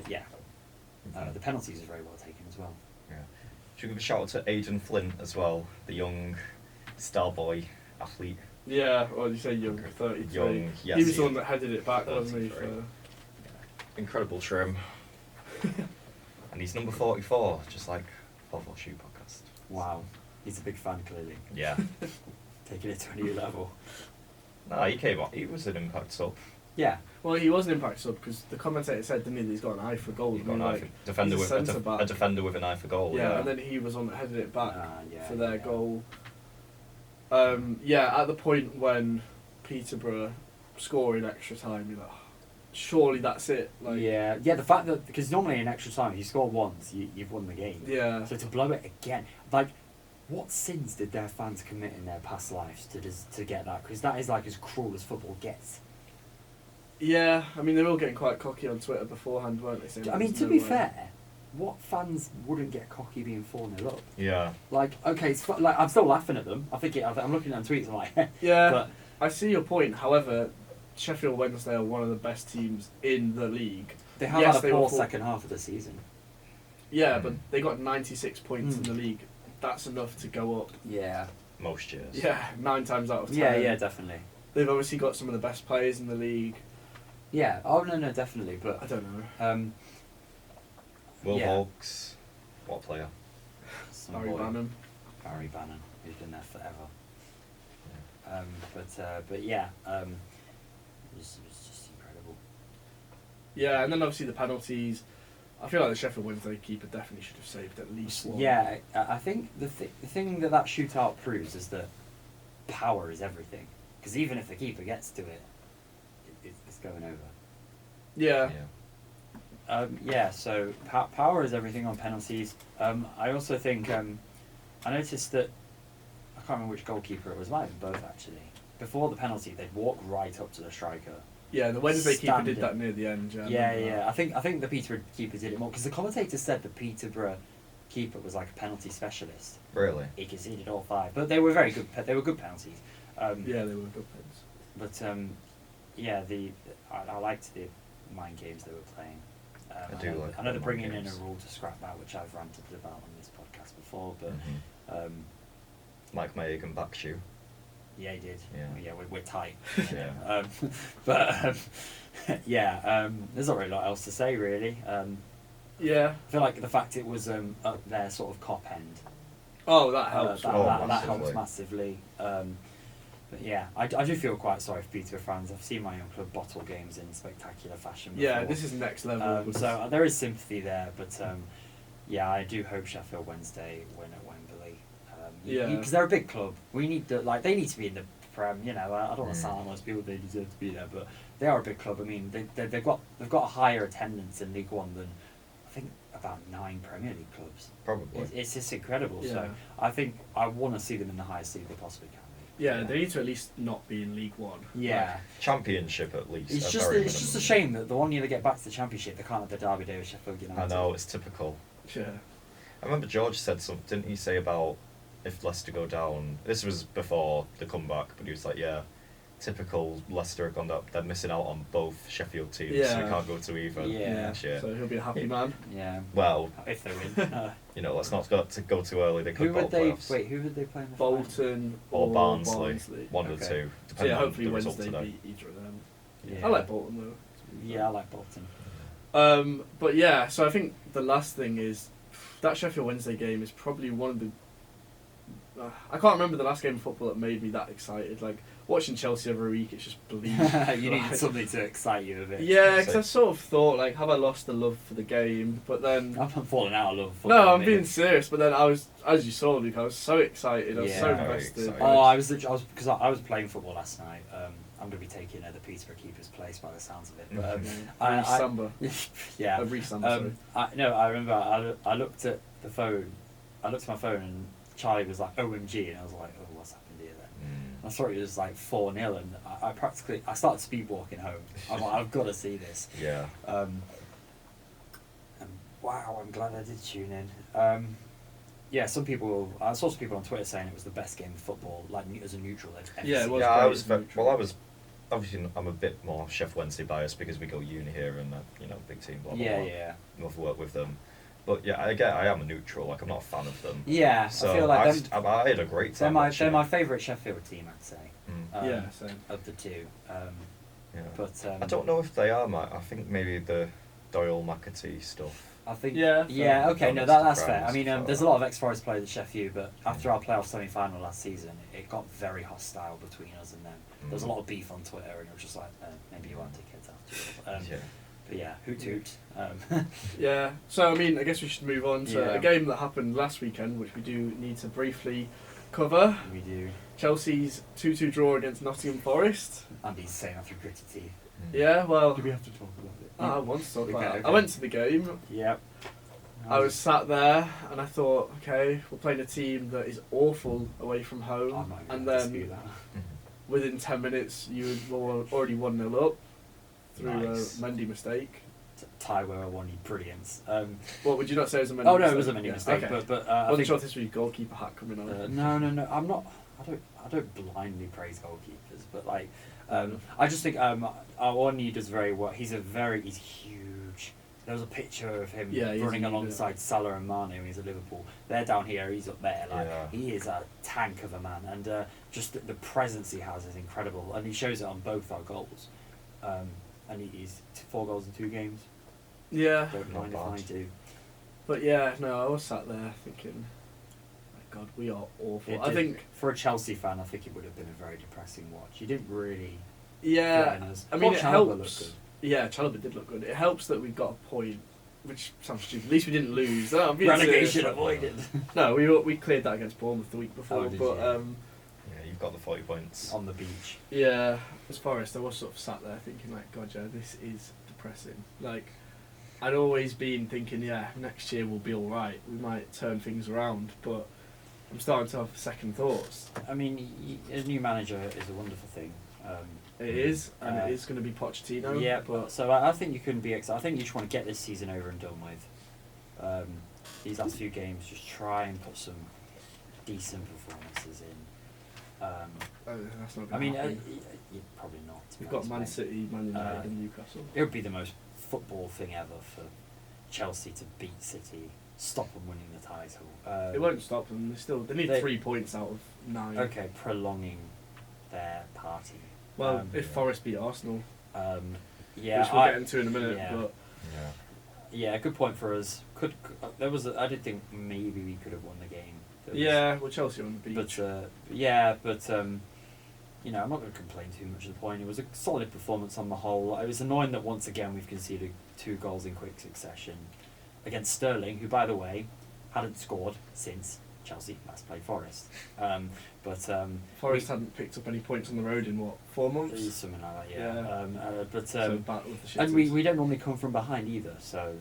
Yeah. The penalties are very well taken as well. Yeah. Should we give a shout out to Aidan Flint as well, the young star boy athlete. Yeah, or you say young, 33. Young, yes, he was the he- one that headed it back, wasn't he? 33. For, Incredible trim. And he's number 44, just like SHU podcast. Wow. He's a big fan, clearly. Yeah. Taking it to a new level. No, he came on. He was an impact sub. Yeah. well, he was an impact sub because the commentator said, didn't he, that he's got an eye for goal. He's got and an eye like, for defender he's with a centre-back. a defender with an eye for goal. yeah, Yeah. and then he was on that headed it back Yeah, for their yeah. goal. Yeah, at the point when Peterborough score in extra time, you're like, "Oh, surely that's it. Like, yeah. The fact that because normally in extra time, if you score once, you've won the game. yeah, So to blow it again, like, what sins did their fans commit in their past lives to get that? Because that is like as cruel as football gets. yeah. I mean, they were all getting quite cocky on Twitter beforehand, weren't they? saying I mean, there's to no be way. fair, what fans wouldn't get cocky being 4-0 up? Yeah. Like, okay, like I'm still laughing at them. I'm looking at tweets. I'm like, Yeah, but I see your point. However, Sheffield Wednesday are one of the best teams in the league. they have Yes, had they a were poor full- second half of the season. Yeah, but they got 96 points in Mm. the league. That's enough to go up. Yeah. Most years. Yeah, 9 times out of 10. Yeah, definitely. They've obviously got some of the best players in the league. Yeah. Oh no, definitely. I But don't know. Will Yeah. Hawks, what player? some Barry boy, Bannon. Barry Bannon, who's been there forever. But yeah, it was just incredible. Yeah, and then obviously the penalties. I feel like the Sheffield Wednesday keeper definitely should have saved at least one. Yeah, I think the thing that shootout proves is that power is everything. Because even if the keeper gets to it, it's going over. Yeah. Yeah, so power is everything on penalties. I also think I noticed that I can't remember which goalkeeper it was. Might have been both actually. Before the penalty, they'd walk right up to the striker. Yeah, the Wednesday keeper did Standing. that near the end. Yeah. I Yeah, remember yeah. that. I think the Peterborough keeper did it more because the commentator said the Peterborough keeper was like a penalty specialist. Really? He conceded all 5, but they were very good. They were good penalties. Yeah, they were good pins. But yeah, I liked the mind games they were playing. I do like I know they're the mind bringing in a games. rule to scrap that, which I've ranted about on this podcast before. But Mhm. Mike Mayagan back shoe. yeah, he did. Yeah. We're tight. Yeah. But yeah, there's not really a lot else to say really. Yeah. I feel like the fact it was up their sort of cop end. Oh, that helps. That massively. helps massively. But yeah, I do feel quite sorry for Peterborough fans. I've seen my own club bottle games in spectacular fashion before. Yeah, this is next level. So there is sympathy there, but Yeah, I do hope Sheffield Wednesday win at Wembley. Yeah. Because they're a big club. We need they need to be in the Prem. You know, I don't want to sound like most people. They deserve to be there, but they are a big club. I mean, they've got a higher attendance in League One than I think about 9 Premier League clubs. Probably. It's just incredible. Yeah. So I think I want to see them in the highest league they possibly can be. Yeah, they need to at least not be in League One. Yeah. Championship at least. It's at just very it's just a minimum. shame that the one year they get back to the Championship, they can't have the derby day with Sheffield United. I know, it's typical. Yeah. I remember George said something, didn't he say about if Leicester go down, this was before the comeback, but he was like, yeah, typical Leicester have gone up, they're missing out on both Sheffield teams, so Yeah. we can't go to either. Yeah. Shit. So he'll be a happy man. Yeah. Well, If they're in. you know, let's not go too early, they could Who go would they playoffs. wait? Who would they play in the final? Bolton Or Barnsley. One of the Okay. two, So depending yeah, on hopefully the result Wednesday today. beat either of them. Yeah. I like Bolton though. Yeah, I like Bolton. But yeah, so I think the last thing is that Sheffield Wednesday game is probably one of the. I can't remember the last game of football that made me that excited. Like watching Chelsea every week, it's just bleak. You needed something to excite you a bit. Yeah, because So- I sort of thought like, have I lost the love for the game? But then. I'm falling out of love. with No, football, I'm mate. being serious. But then I was, as you saw, Luke, I was so excited. I was so Yeah. Very invested. excited. Oh, I was because I was playing football last night. I'm going to be taking the Peterborough keeper's place by the sounds of it. But, Reece Samba. yeah. Reece Samba, sorry. I remember I looked at the phone. I looked at my phone and Charlie was like OMG, and I was like, oh, what's happened here then? I thought it was like 4-0, and I started speed walking home. I'm like, I've got to see this. Yeah. And wow, I'm glad I did tune in. Yeah, I saw some people on Twitter saying it was the best game of football, like as a neutral they've ever Yeah, it seen. was Yeah, great I was as neutral. well. I was obviously I'm a bit more Sheffield Wednesday biased because we go uni here and you know big team. Blah blah Yeah, blah. yeah, Love to work with them, but yeah, I am a neutral. Like I'm not a fan of them. yeah. So I feel like I had a great they're time. my watching they're my it. favourite Sheffield team, I'd say. Yeah, same. Of the two. Yeah. But I don't know if they are. I think maybe the Doyle McAtee stuff. I think Yeah, yeah, fair. okay, no, Honest that's to fair. I friends, mean, so- there's a lot of ex-Forest players at Sheffield, but after our playoff semi-final last season, it got very hostile between us and them. There was a lot of beef on Twitter, and it was just like, maybe you want to take kids after all. Yeah. But yeah, hoot hoot. Yeah. So I mean, I guess we should move on to Yeah. a game that happened last weekend, which we do need to briefly cover. We do. Chelsea's 2-2 draw against Nottingham Forest. Andy's saying after gritty teeth. Yeah, well, Do we have to talk about it? I want to talk about Okay, it. okay. I went to the game. Yep. I was sat there and I thought, okay, we're playing a team that is awful away from I'm home, not and gonna then dispute that. within 10 minutes you were already 1-0 up through Nice. a Mendy mistake. Taiwo won brilliance. What would you not say was a Mendy Oh mistake? no, it was a many mistake, Okay. but I I wasn't think, sure if this was your goalkeeper hat coming on. no, I'm not. I don't blindly praise goalkeepers, but like, I just think Awoni does very well. He's huge. There was a picture of him Yeah, he's running huge, alongside Salah and Mane when he's at Liverpool. They're down here, he's up there. Like Yeah. he is a tank of a man, and just the presence he has is incredible, and he shows it on both our goals. And he's 4 goals in 2 games. Yeah, Don't Not mind if I bad. do. but yeah, no, I was sat there thinking, my God, we are awful. I think, for a Chelsea fan, I think it would have been a very depressing watch. You didn't really. yeah, threaten us. I mean, Thought it Chalobah looked helps. good. Yeah, Chalobah did look good. It helps that we got a point, which sounds stupid. At least we didn't lose. No, I'm being Relegation serious. avoided. No, we cleared that against Bournemouth the week before, Oh, did but you? Yeah, you've got the 40 points. On the beach. yeah, as Forest, I was sort of sat there thinking like, God, yeah, this is depressing. Like, I'd always been thinking, yeah, next year we'll be all right. We might turn things around, but I'm starting to have second thoughts. I mean, a new manager is a wonderful thing. It is, and Uh, it is going to be Pochettino. Yeah, but so I think you couldn't be excited. I think you just want to get this season over and done with. These last few games, just try and put some decent performances in. that's not I going mean, to happen. probably not. to be We've got honest, Man mate. City, Man United, Uh, and Newcastle. It would be the most football thing ever for Chelsea to beat City, stop them winning the title. It won't stop them. They need they- 3 points out of 9. Okay, prolonging their party. Well, Um, if Forest beat Arsenal, Yeah, which we'll get into in a minute, yeah. but Yeah. Yeah, good point for us. I did think maybe we could have won the game. yeah, well, Chelsea on the beach. But you know, I'm not going to complain too much at the point. It was a solid performance on the whole. It was annoying that once again we've conceded 2 goals in quick succession. against Sterling, who, by the way, hadn't scored since Chelsea last played Forest. Forest hadn't picked up any points on the road in, 4 months? Something like that, yeah. So battle with the and shitters. we don't normally come from behind either, so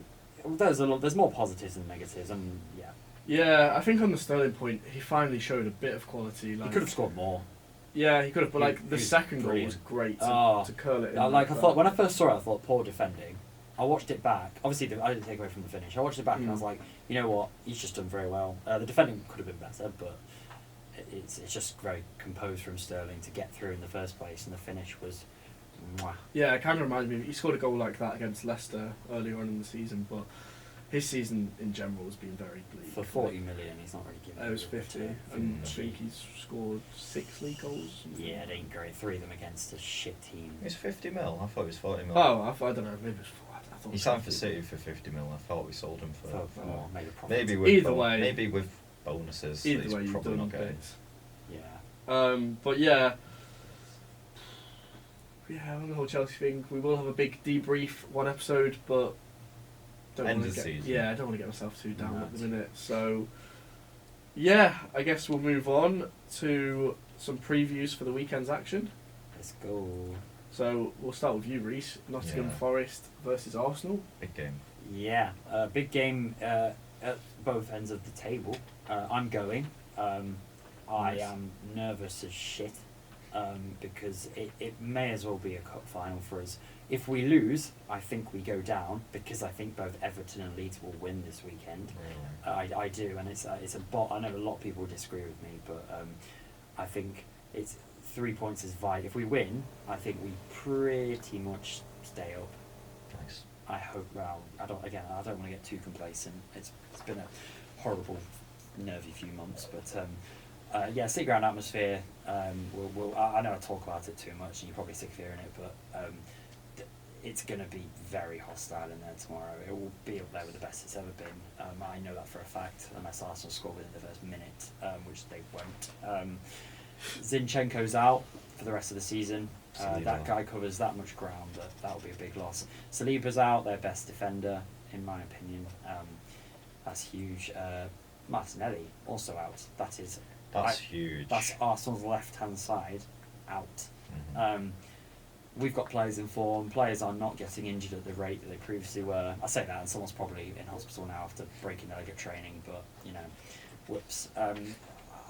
there's more positives than negatives, and yeah. Yeah, I think on the Sterling point, he finally showed a bit of quality. Like, He could have scored more. Yeah, he could have, but He- like the he was second goal brilliant. was great Oh. to curl it in. I that. thought when I first saw it, I thought poor defending. I watched it back. Obviously, I didn't take away from the finish. I watched it back and I was like, you know what? He's just done very well. The defending could have been better, but it's just very composed from Sterling to get through in the first place, and the finish was. Mwah. Yeah, it kind of reminds me. He scored a goal like that against Leicester earlier on in the season, but his season in general has been very bleak. For 40 million, he's not really giving. It was you 50, return. and I think he's scored 6 league goals. Something. Yeah, it ain't great. 3 of them against a shit team. It's 50 mil. I thought it was 40 mil. Oh, I don't know. Maybe it's. I thought it He was signed for 50. City for 50 mil. I thought we sold him for More, maybe profit. maybe with Either way. maybe with bonuses. Either he's way, you've probably done not getting. bits. Yeah. But yeah. Yeah, on the whole Chelsea thing, we will have a big debrief, one episode, but don't End want of to the get season. yeah, I don't want to get myself too down at the Right. minute. So yeah, I guess we'll move on to some previews for the weekend's action. Let's go. So we'll start with you, Reece. Nottingham Yeah. Forest versus Arsenal. Big game. Yeah, big game at both ends of the table. I'm going. I Nice. am nervous as shit because it may as well be a cup final for us. If we lose, I think we go down because I think both Everton and Leeds will win this weekend. Really. I do, and it's a bot. I know a lot of people disagree with me, but I think it's 3 points is vital. If we win, I think we pretty much stay up. Nice. I hope. Well, I don't want to get too complacent. It's been a horrible, nervy few months, but yeah, city ground atmosphere. I know I talk about it too much, and you're probably sick of hearing it, but it's going to be very hostile in there tomorrow. It will be up there with the best it's ever been. I know that for a fact, unless Arsenal score within the first minute, which they won't. Zinchenko's out for the rest of the season. Saliba. That guy covers that much ground that'll be a big loss. Saliba's out, their best defender, in my opinion. That's huge. Martinelli also out. That's huge. That's Arsenal's left-hand side out. Mhm. We've got players in form. Players are not getting injured at the rate that they previously were. I say that, and someone's probably in hospital now after breaking delegate training. But whoops.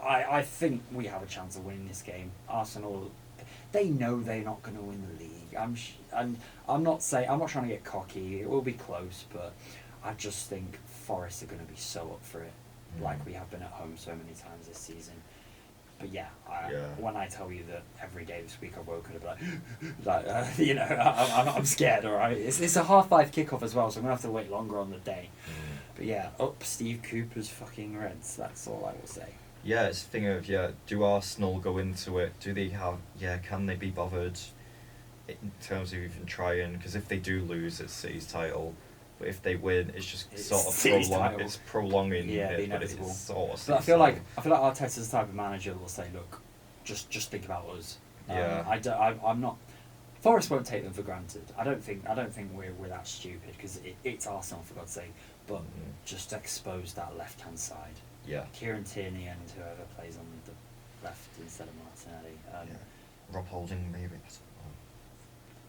I think we have a chance of winning this game. Arsenal, they know they're not going to win the league. I'm not trying to get cocky. It will be close, but I just think Forest are going to be so up for it, like we have been at home so many times this season. But yeah, when I tell you that every day this week I've woken up I'm scared. All right, it's a 5:30 kickoff as well, so I'm gonna have to wait longer on the day. But yeah, up Steve Cooper's fucking Reds. That's all I will say. Yeah, it's a thing of, do Arsenal go into it? Do they have, can they be bothered in terms of even trying? Because if they do lose, it's City's title. But if they win, it's just It's sort of City's title. it's prolonging Yeah, the it, but it's inevitable. sort of But I feel like Arteta's the type of manager that will say, look, just think about us. Yeah. I'm not. Forest won't take them for granted. I don't think we're that stupid because it's Arsenal, for God's sake. But just expose that left hand side. Yeah. Kieran Tierney and whoever plays on the left instead of Martinelli. Rob Holding, maybe.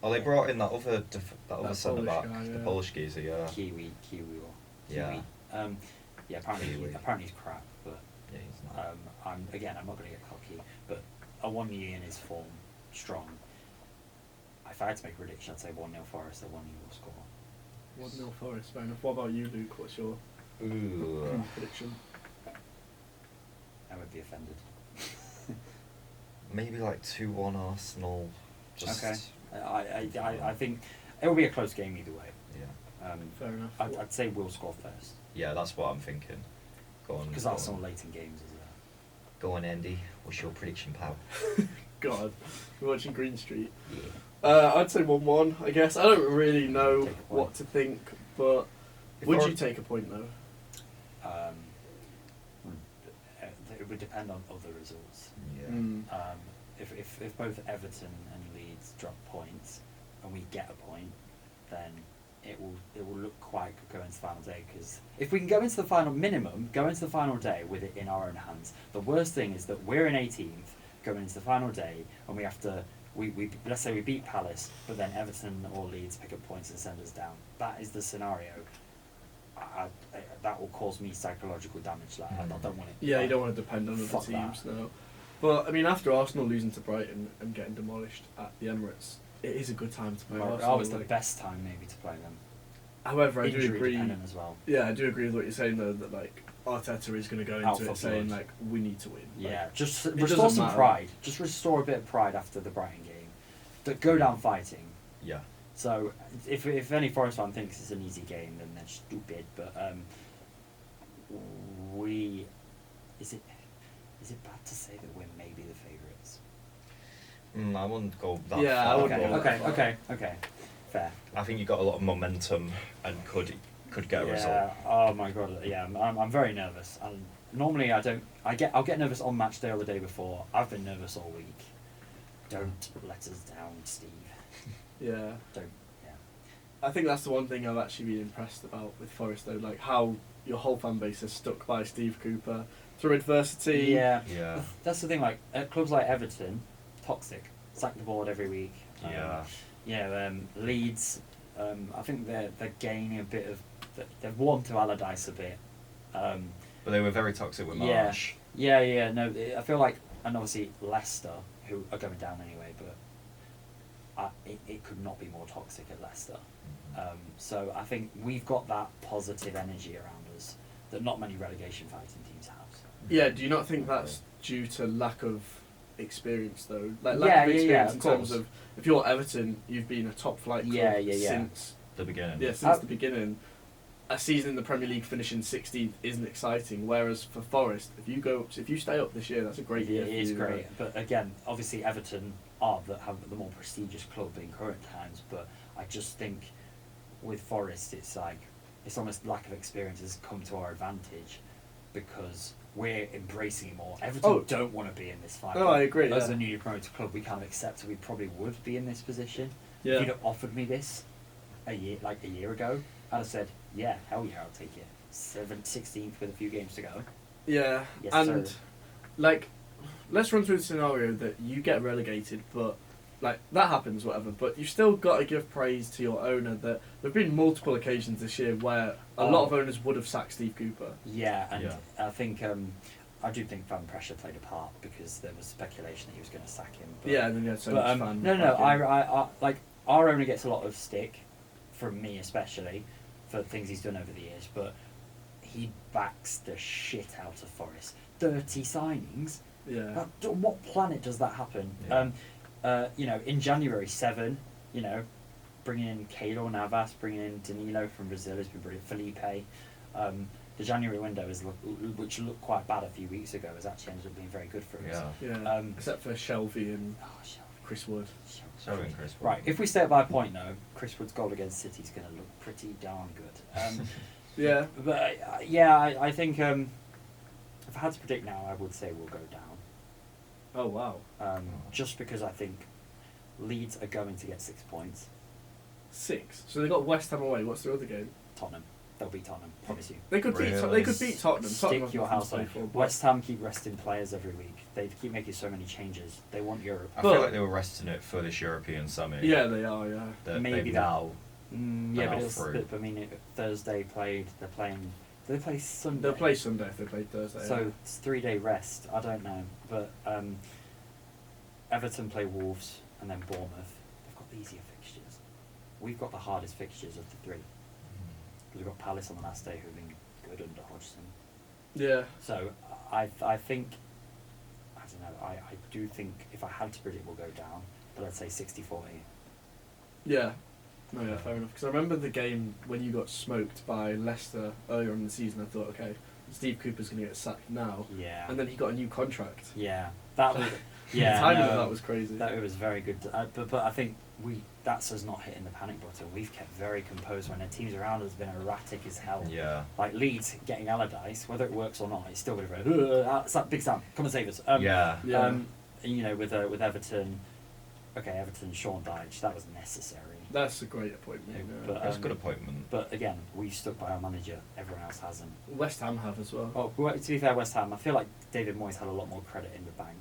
Oh, they brought in that other centre Polish back, guy, the yeah. Polish geezer, yeah. Kiwi or Yeah. Kiwi. Apparently he's crap, but Yeah, he's not. I'm not going to get cocky, but I want Ian is form strong. If I had to make a prediction, I'd say 1-0 Forest, a 1-0 score. 1-0 Forest, fair enough. What about you, Luke? What's your Ooh. prediction? I would be offended. Maybe like 2-1 Arsenal. Just, Okay. I think it will be a close game either way. Yeah. Fair enough. I'd say we'll score first Yeah, that's what I'm thinking. Go on. because go Arsenal on. late in games as well. Go on, Andy. What's your prediction, pal? God, we're watching Green Street. Yeah. I'd say 1-1, I guess. I don't really know Take a point. what to think, but If would Ar- you take a point, though? It would depend on other results. Yeah. If both Everton and Leeds drop points and we get a point, then it will look quite good going into the final day, because if we can go into the final day with it in our own hands. The worst thing is that we're in 18th going into the final day, and we have to we let's say we beat Palace, but then Everton or Leeds pick up points and send us down. That is the scenario. That will cause me psychological damage. Like, I don't want it. Yeah, you don't want to depend on other Fuck teams, that. no. But I mean, after Arsenal losing to Brighton and getting demolished at the Emirates, it is a good time to play Arsenal. That was the best time maybe to play them. However, I do Injury agree. dependent as well. Yeah, I do agree with what you're saying though. That like Arteta is going to go into Alpha it saying blood. like we need to win. Yeah, Like, just it restore doesn't some matter. pride. Just restore a bit of pride after the Brighton game. Go down fighting. Yeah. So if any Forest fan thinks it's an easy game, then they're stupid. But is it bad to say that we're maybe the favourites? I wouldn't go that Yeah, I far. wouldn't go that far. Okay. Fair. I think you got a lot of momentum and could get a result. Oh my god. Yeah. I'm very nervous. And normally I'll get nervous on match day or the day before. I've been nervous all week. Don't let us down, Steve. Yeah. Don't. Yeah. I think that's the one thing I've actually been impressed about with Forest though, like how your whole fan base has stuck by Steve Cooper through adversity. Yeah. Yeah. That's the thing. Like at clubs like Everton, toxic. Sack the board every week. Leeds. I think they're gaining a bit of. They've warmed to Allardyce a bit. But they were very toxic with Yeah. Marsh. Yeah. No, I feel like, and obviously Leicester, who are going down anyway, but it could not be more toxic at Leicester. So I think we've got that positive energy around us that not many relegation fighting teams have. Yeah, do you not think that's due to lack of experience though? Like Yeah, lack of yeah, experience of in terms course. of if you're Everton, you've been a top flight club Yeah. since The beginning. since the beginning. A season in the Premier League finishing 16th isn't exciting. Whereas for Forest, if you stay up this year, that's a great year. It for is you, great, right? but again, obviously Everton have the more prestigious club in current times. But I just think with Forest, it's almost lack of experience has come to our advantage because we're embracing it more. Everton don't want to be in this fight. No, I agree. As Yeah. a newly promoted club, we kind of accept that we probably would be in this position. Yeah. If you'd have offered me this a year ago, I'd have said, yeah, hell yeah, I'll take it. 16th with a few games to go. Yeah, Yes, and sir. like, let's run through the scenario that you get relegated, but like that happens, whatever. But you've still got to give praise to your owner. That there've been multiple occasions this year where a lot of owners would have sacked Steve Cooper. Yeah, and Yeah. I think I do think fan pressure played a part because there was speculation that he was going to sack him. But, Yeah, and then you had so but much fan. no, backing. I like our owner gets a lot of stick from me especially for things he's done over the years, but he backs the shit out of Forest. 30 signings. Yeah. On what planet does that happen? Yeah. In January 7, bringing in Keylor Navas, bringing in Danilo from Brazil has been brilliant. Felipe. The January window which looked quite bad a few weeks ago, has actually ended up being very good for us. Yeah. Yeah. Except for Shelby and Shelby. Chris Wood. Shelby and Chris. Right, if we stay up by a point though, Chris Wood's goal against City is going to look pretty darn good. Yeah. But I think if I had to predict now, I would say we'll go down. Oh wow. Just because I think Leeds are going to get 6 points. 6. So they got West Ham away. What's their other game? Tottenham. They'll beat Tottenham, promise you. They could beat. Really? They could beat Tottenham. Tottenham Stick have your nothing house to play on. for, but- West Ham keep resting players every week. They keep making so many changes. They want Europe. I But- feel like they were resting it for this European semi. Yeah, they are. Yeah. Maybe Maybe that. now. Yeah, They're but now it's. through. But, I mean, Thursday played. They're playing. Do they play Sunday? They'll play Sunday if they play Thursday. So it's 3-day rest. I don't know, but Everton play Wolves and then Bournemouth. They've got the easier fixtures. We've got the hardest fixtures of the three. We've got Palace on the last day, who've been good under Hodgson. Yeah. So I think, I don't know, I do think if I had to predict we'll go down, but I'd say 60-40. Yeah. No, yeah, fair enough. Because I remember the game when you got smoked by Leicester earlier in the season. I thought, okay, Steve Cooper's going to get sacked now. Yeah. And then he got a new contract. Yeah. That was. Yeah. The timing no, of that was crazy. That was very good. But I think that's us not hitting the panic button. We've kept very composed when the teams around us have been erratic as hell. Yeah. Like Leeds getting Allardyce, whether it works or not, it's still going to be Big Sam, come and save us. Yeah. Yeah. With Everton, okay, Everton, Sean Dyche, that was necessary. That's a great appointment. Yeah. But, That's a good appointment. But again, we've stuck by our manager. Everyone else hasn't. West Ham have as well. Oh, well, to be fair, West Ham. I feel like David Moyes had a lot more credit in the bank.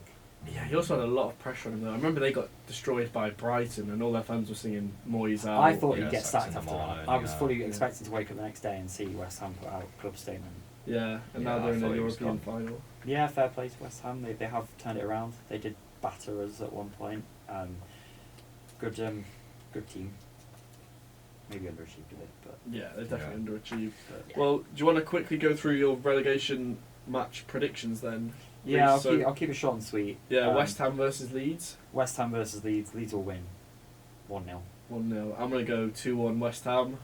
Yeah, he also had a lot of pressure on him though. I remember they got destroyed by Brighton and all their fans were singing Moyes out. I thought yeah, he'd get sacked sacked in the after that. morning, I was yeah. fully expecting to wake up the next day and see West Ham put out club statement. Yeah, and Yeah, now they're I in thought the he was European final. Yeah, fair play to West Ham. They have turned it around. They did batter us at one point. Good team. Maybe underachieved a bit, but Yeah, they're definitely underachieved. yeah. Well, do you want to quickly go through your relegation match predictions then? Yeah, Reece? So- I'll keep it short and sweet. Yeah, West Ham versus Leeds, West Ham versus Leeds. Leeds will win 1-0. 1-0. I'm going to go 2-1 West Ham.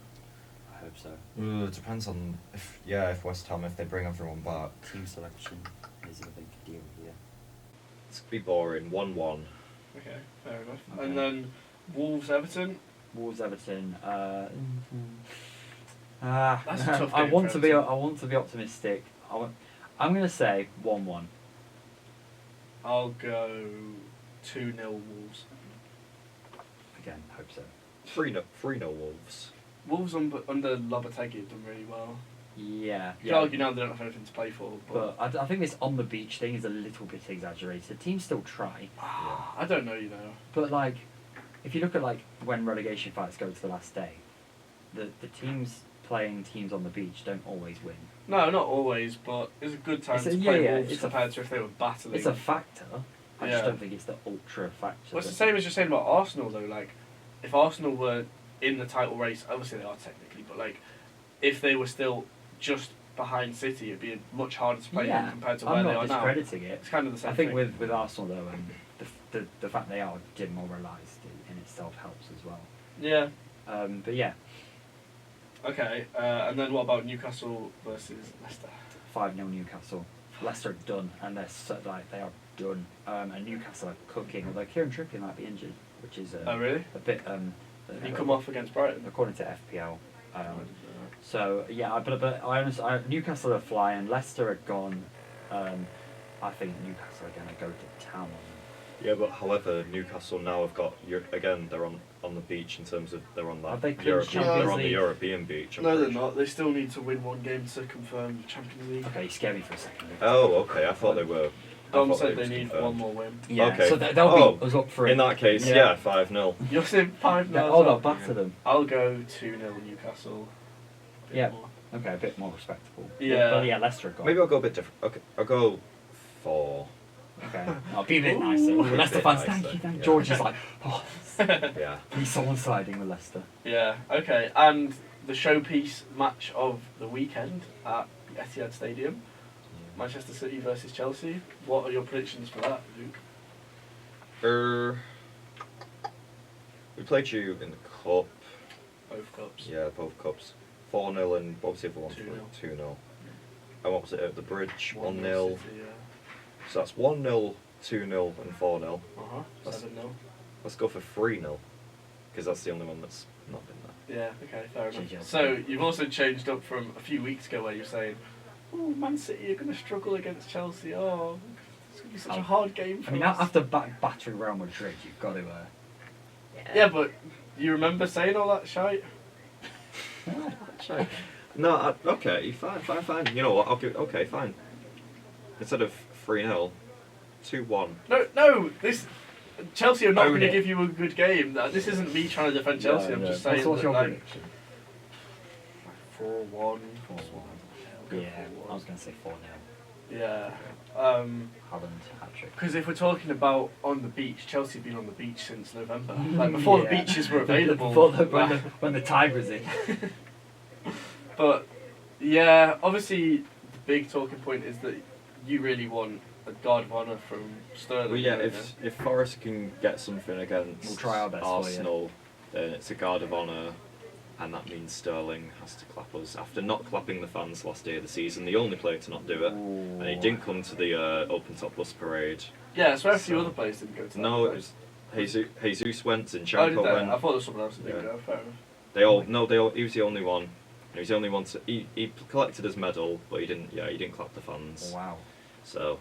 I hope so. It depends on if West Ham, if they bring everyone back. Team selection is a big deal here. It's gonna be boring. 1-1. Okay, fair enough. Okay. And then Wolves Everton. Wolves Everton. That's a tough I game want for to be. Everton. I want to be optimistic. I'm going to say 1-1. I'll go 2-0 Wolves. Again, hope so. 3-0 Wolves. Wolves under Lopetegui have done really well. Yeah. You can argue now they don't have anything to play for, But I think this on the beach thing is a little bit exaggerated. Teams still try, I don't know, you know. but like, if you look at like when relegation fights go to the last day, the teams playing teams on the beach don't always win. No, not always, but it's a good time It's to a- play yeah, Wolves it's compared to if they were battling. It's a factor. I just Yeah. don't think it's the ultra factor. Well, it's the that- same as you're saying about Arsenal, though. Like, if Arsenal were in the title race, obviously they are technically, but like, if they were still just behind City, it'd be much harder to play them compared to where I'm they not are now. discrediting it. It's kind of the same I think thing. with Arsenal though, the fact they are demoralised in itself helps as well. Yeah. But yeah, Okay. And then what about Newcastle versus Leicester? 5-0 Newcastle. Leicester are done, and they are done. And Newcastle are cooking, although Kieran Trippier might be injured, which is Oh, really? a bit. Did he come off against Brighton? according to FPL. So yeah, but Newcastle are flying. Leicester are gone. I think Newcastle are going to go to town on them. Yeah, but however, Newcastle now have got again. They're on the beach in terms of they're on Have they that clinched European. Champions They're on the League? European beach. I'm No, they're pretty not. They still need to win one game to confirm Champions League. Okay, you scared me for a second. Oh, okay. I thought they were. Dom I thought said they was need confirmed. one more win. Yeah, Okay. so they'll beat us up for it. In that case, Yeah. yeah, 5-0. You're saying 5-0 as Oh, well? no, batter them. I'll go 2-0 Newcastle. Bit Yeah. more. Okay, a bit more respectable. Yeah. But yeah, Leicester are gone. Maybe I'll go a bit different. Okay, I'll go 4. Okay, I'll be a bit nicer. Ooh. Leicester Bit fans, nicer, thank you. yeah. George is like, oh, Yeah. he's someone siding with Leicester. Yeah, okay. And the showpiece match of the weekend at the Etihad Stadium, Manchester City versus Chelsea. What are your predictions for that, Luke? We played you in the cup. Both cups. Yeah, both cups. 4-0 and what was the other one? 2-0. 2-0. And what was it at the bridge? 1-0. 1-0 City, yeah. So that's 1-0, 2-0 and 4-0. Uh-huh. 7-0. Let's go for 3-0. Because that's the only one that's not been there. Yeah, okay, fair enough. GG. So you've also changed up from a few weeks ago where you're saying, oh, Man City are going to struggle against Chelsea. Oh, it's going to be such a hard game for I mean, us. after battering Real Madrid, you've got to. Yeah, but you remember saying all that shite? No, okay, fine. You know what? I'll give. Okay, fine. Instead of 3-0, 2-1. No, this Chelsea are not Own going to it. give you a good game. This isn't me trying to defend Chelsea. I'm just saying What's that, your like, prediction? 4-1. Yeah, I was going to say 4-0. Yeah. Haaland hat-trick. Because if we're talking about on the beach, Chelsea have been on the beach since November. Like before the Yeah. beaches were available. Before when the tide was in. But yeah, obviously the big talking point is that you really want a guard of honour from Sterling. Well, yeah, don't if Forest can get something against We'll try our best for you. Arsenal, then it's a guard of honour, and that means Sterling has to clap us. After not clapping the fans last day of the season, the only player to not do it, and he didn't come to the Open Top Bus parade. Yeah, I swear a few So- other players didn't go to that. No, it place. was Jesus went, Oh, did Zinchenko they? went. I thought there was someone else that didn't Yeah. go. Fair enough. He was the only one. He was the only one to. He collected his medal, but he didn't. Yeah, he didn't clap the fans. Wow. So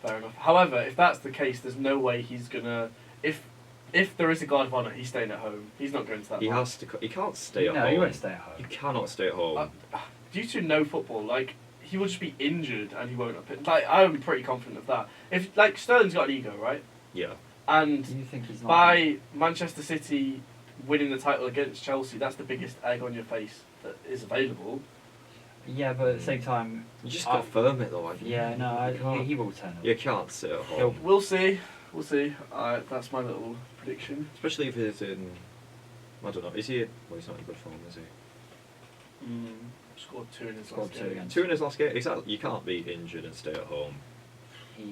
Fair enough. However, if that's the case, there's no way he's gonna. If if there is a guard of honour, he's staying at home. He's not going to that. He match. has to. He can't stay at No, home. he won't stay at home. You cannot stay at home. Due to no football, like he will just be injured and he won't appear. Like I'm pretty confident of that. If like Sterling's got an ego, right? Yeah. And Do you think he's not? by Manchester City winning the title against Chelsea, that's the biggest egg on your face that is available. Yeah, but at the same time, You just got to firm it though. I think. yeah, no, You can't- he will turn up. You can't sit at He'll- home. We'll see. We'll see. That's my little prediction. Especially if he's in. I don't know. Is he? Well, he's not in good form, is he? Scored 2 in his Scored last 2 game. against- 2 in his last game. Exactly. You can't be injured and stay at home.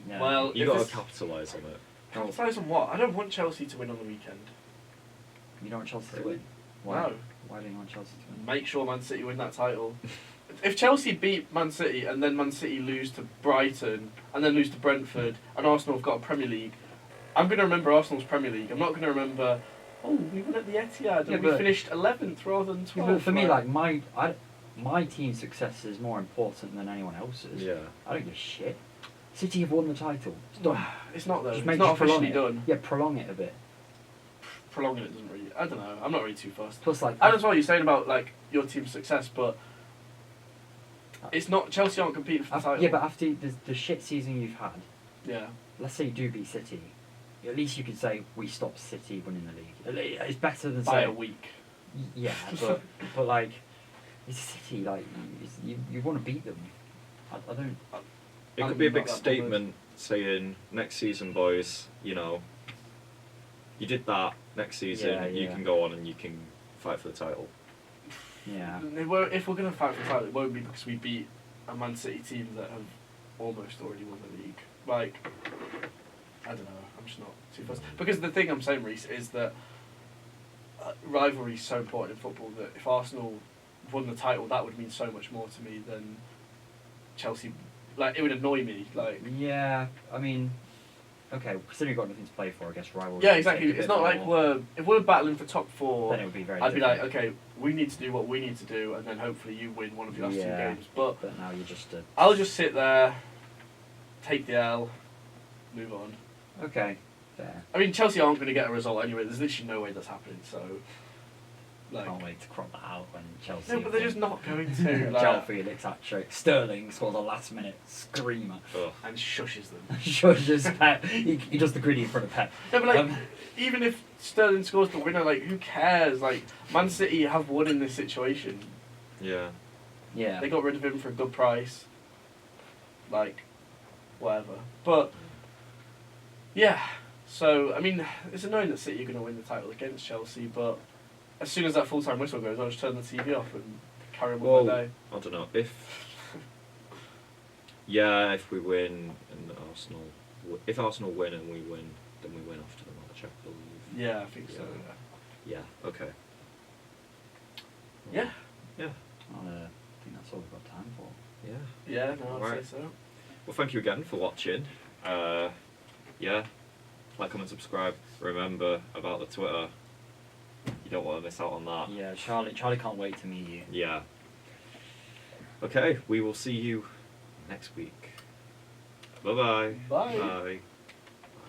No. Well, You if got to this- capitalise on it. Capitalise on what? I don't want Chelsea to win on the weekend. You don't want Chelsea to Really? win. Why? No. Why don't you want Chelsea to win? Make sure Man City win that title. If Chelsea beat Man City and then Man City lose to Brighton and then lose to Brentford and Arsenal have got a Premier League, I'm going to remember Arsenal's Premier League. I'm not going to remember, oh, we won at the Etihad and Yeah, we but- finished 11th rather than 12th. Yeah, but for me, like my team's success is more important than anyone else's. Yeah. I don't give a shit. City have won the title. It's done. It's not though. Just It's make not just prolong officially it. done. Yeah, prolong it a bit. Prolonging it doesn't really. I don't know. I'm not really too fussed. Plus, like, I understand what you're saying about like your team's success, but it's not. Chelsea aren't competing for the title. yeah, but after the shit season you've had, yeah. let's say you do beat City, at least you could say we stopped City winning the league. It's better than By a saying week. yeah, but like it's City. Like you want to beat them. I don't. It I'm could be a not big that statement saying, next season, boys, you know, you did that. Next season, Yeah, you yeah. can go on and you can fight for the title. Yeah. If we're going to fight for the title, it won't be because we beat a Man City team that have almost already won the league. Like, I don't know. I'm just not too fussed. Because the thing I'm saying, Reece, is that rivalry is so important in football that if Arsenal won the title, that would mean so much more to me than Chelsea. Like, it would annoy me. Like, Yeah, I mean, okay, considering you've got nothing to play for, I guess rivalry. yeah, would exactly. take a It's bit not like more, if we're battling for top 4. then it would be very. I'd be like, different. okay, we need to do what we need to do, and then hopefully you win one of your last 2 Yeah. games. But But now you're just I'll just sit there, take the L, move on. okay. Fair. I mean, Chelsea aren't going to get a result anyway. There's literally no way that's happening. So, like, Can't wait to crop that out when Chelsea. no, but they're just not going to. Like, João Felix hat trick. Sterling scores a last minute screamer. Ugh. and shushes them. Judges Pep. He does the gritty in front of Pep. No, but like, Um, even if Sterling scores the winner, like, who cares? Like, Man City have won in this situation. Yeah. Yeah. They got rid of him for a good price. Like, whatever. But yeah. So I mean, it's annoying that City are going to win the title against Chelsea, but as soon as that full-time whistle goes, I'll just turn the TV off and carry on with Well, my day. I don't know yeah, if we win and Arsenal, if Arsenal win and we win, then we win after the match, I believe. Yeah, I think so. Yeah. Okay. Yeah. Yeah. I think that's all we've got time for. Yeah. Yeah, no, I'd Right. say so. Well, thank you again for watching. Yeah. Like, comment, subscribe. Remember about the Twitter. You don't want to miss out on that. Yeah, Charlie can't wait to meet you. Yeah. Okay, we will see you next week. Bye-bye. Bye. Bye.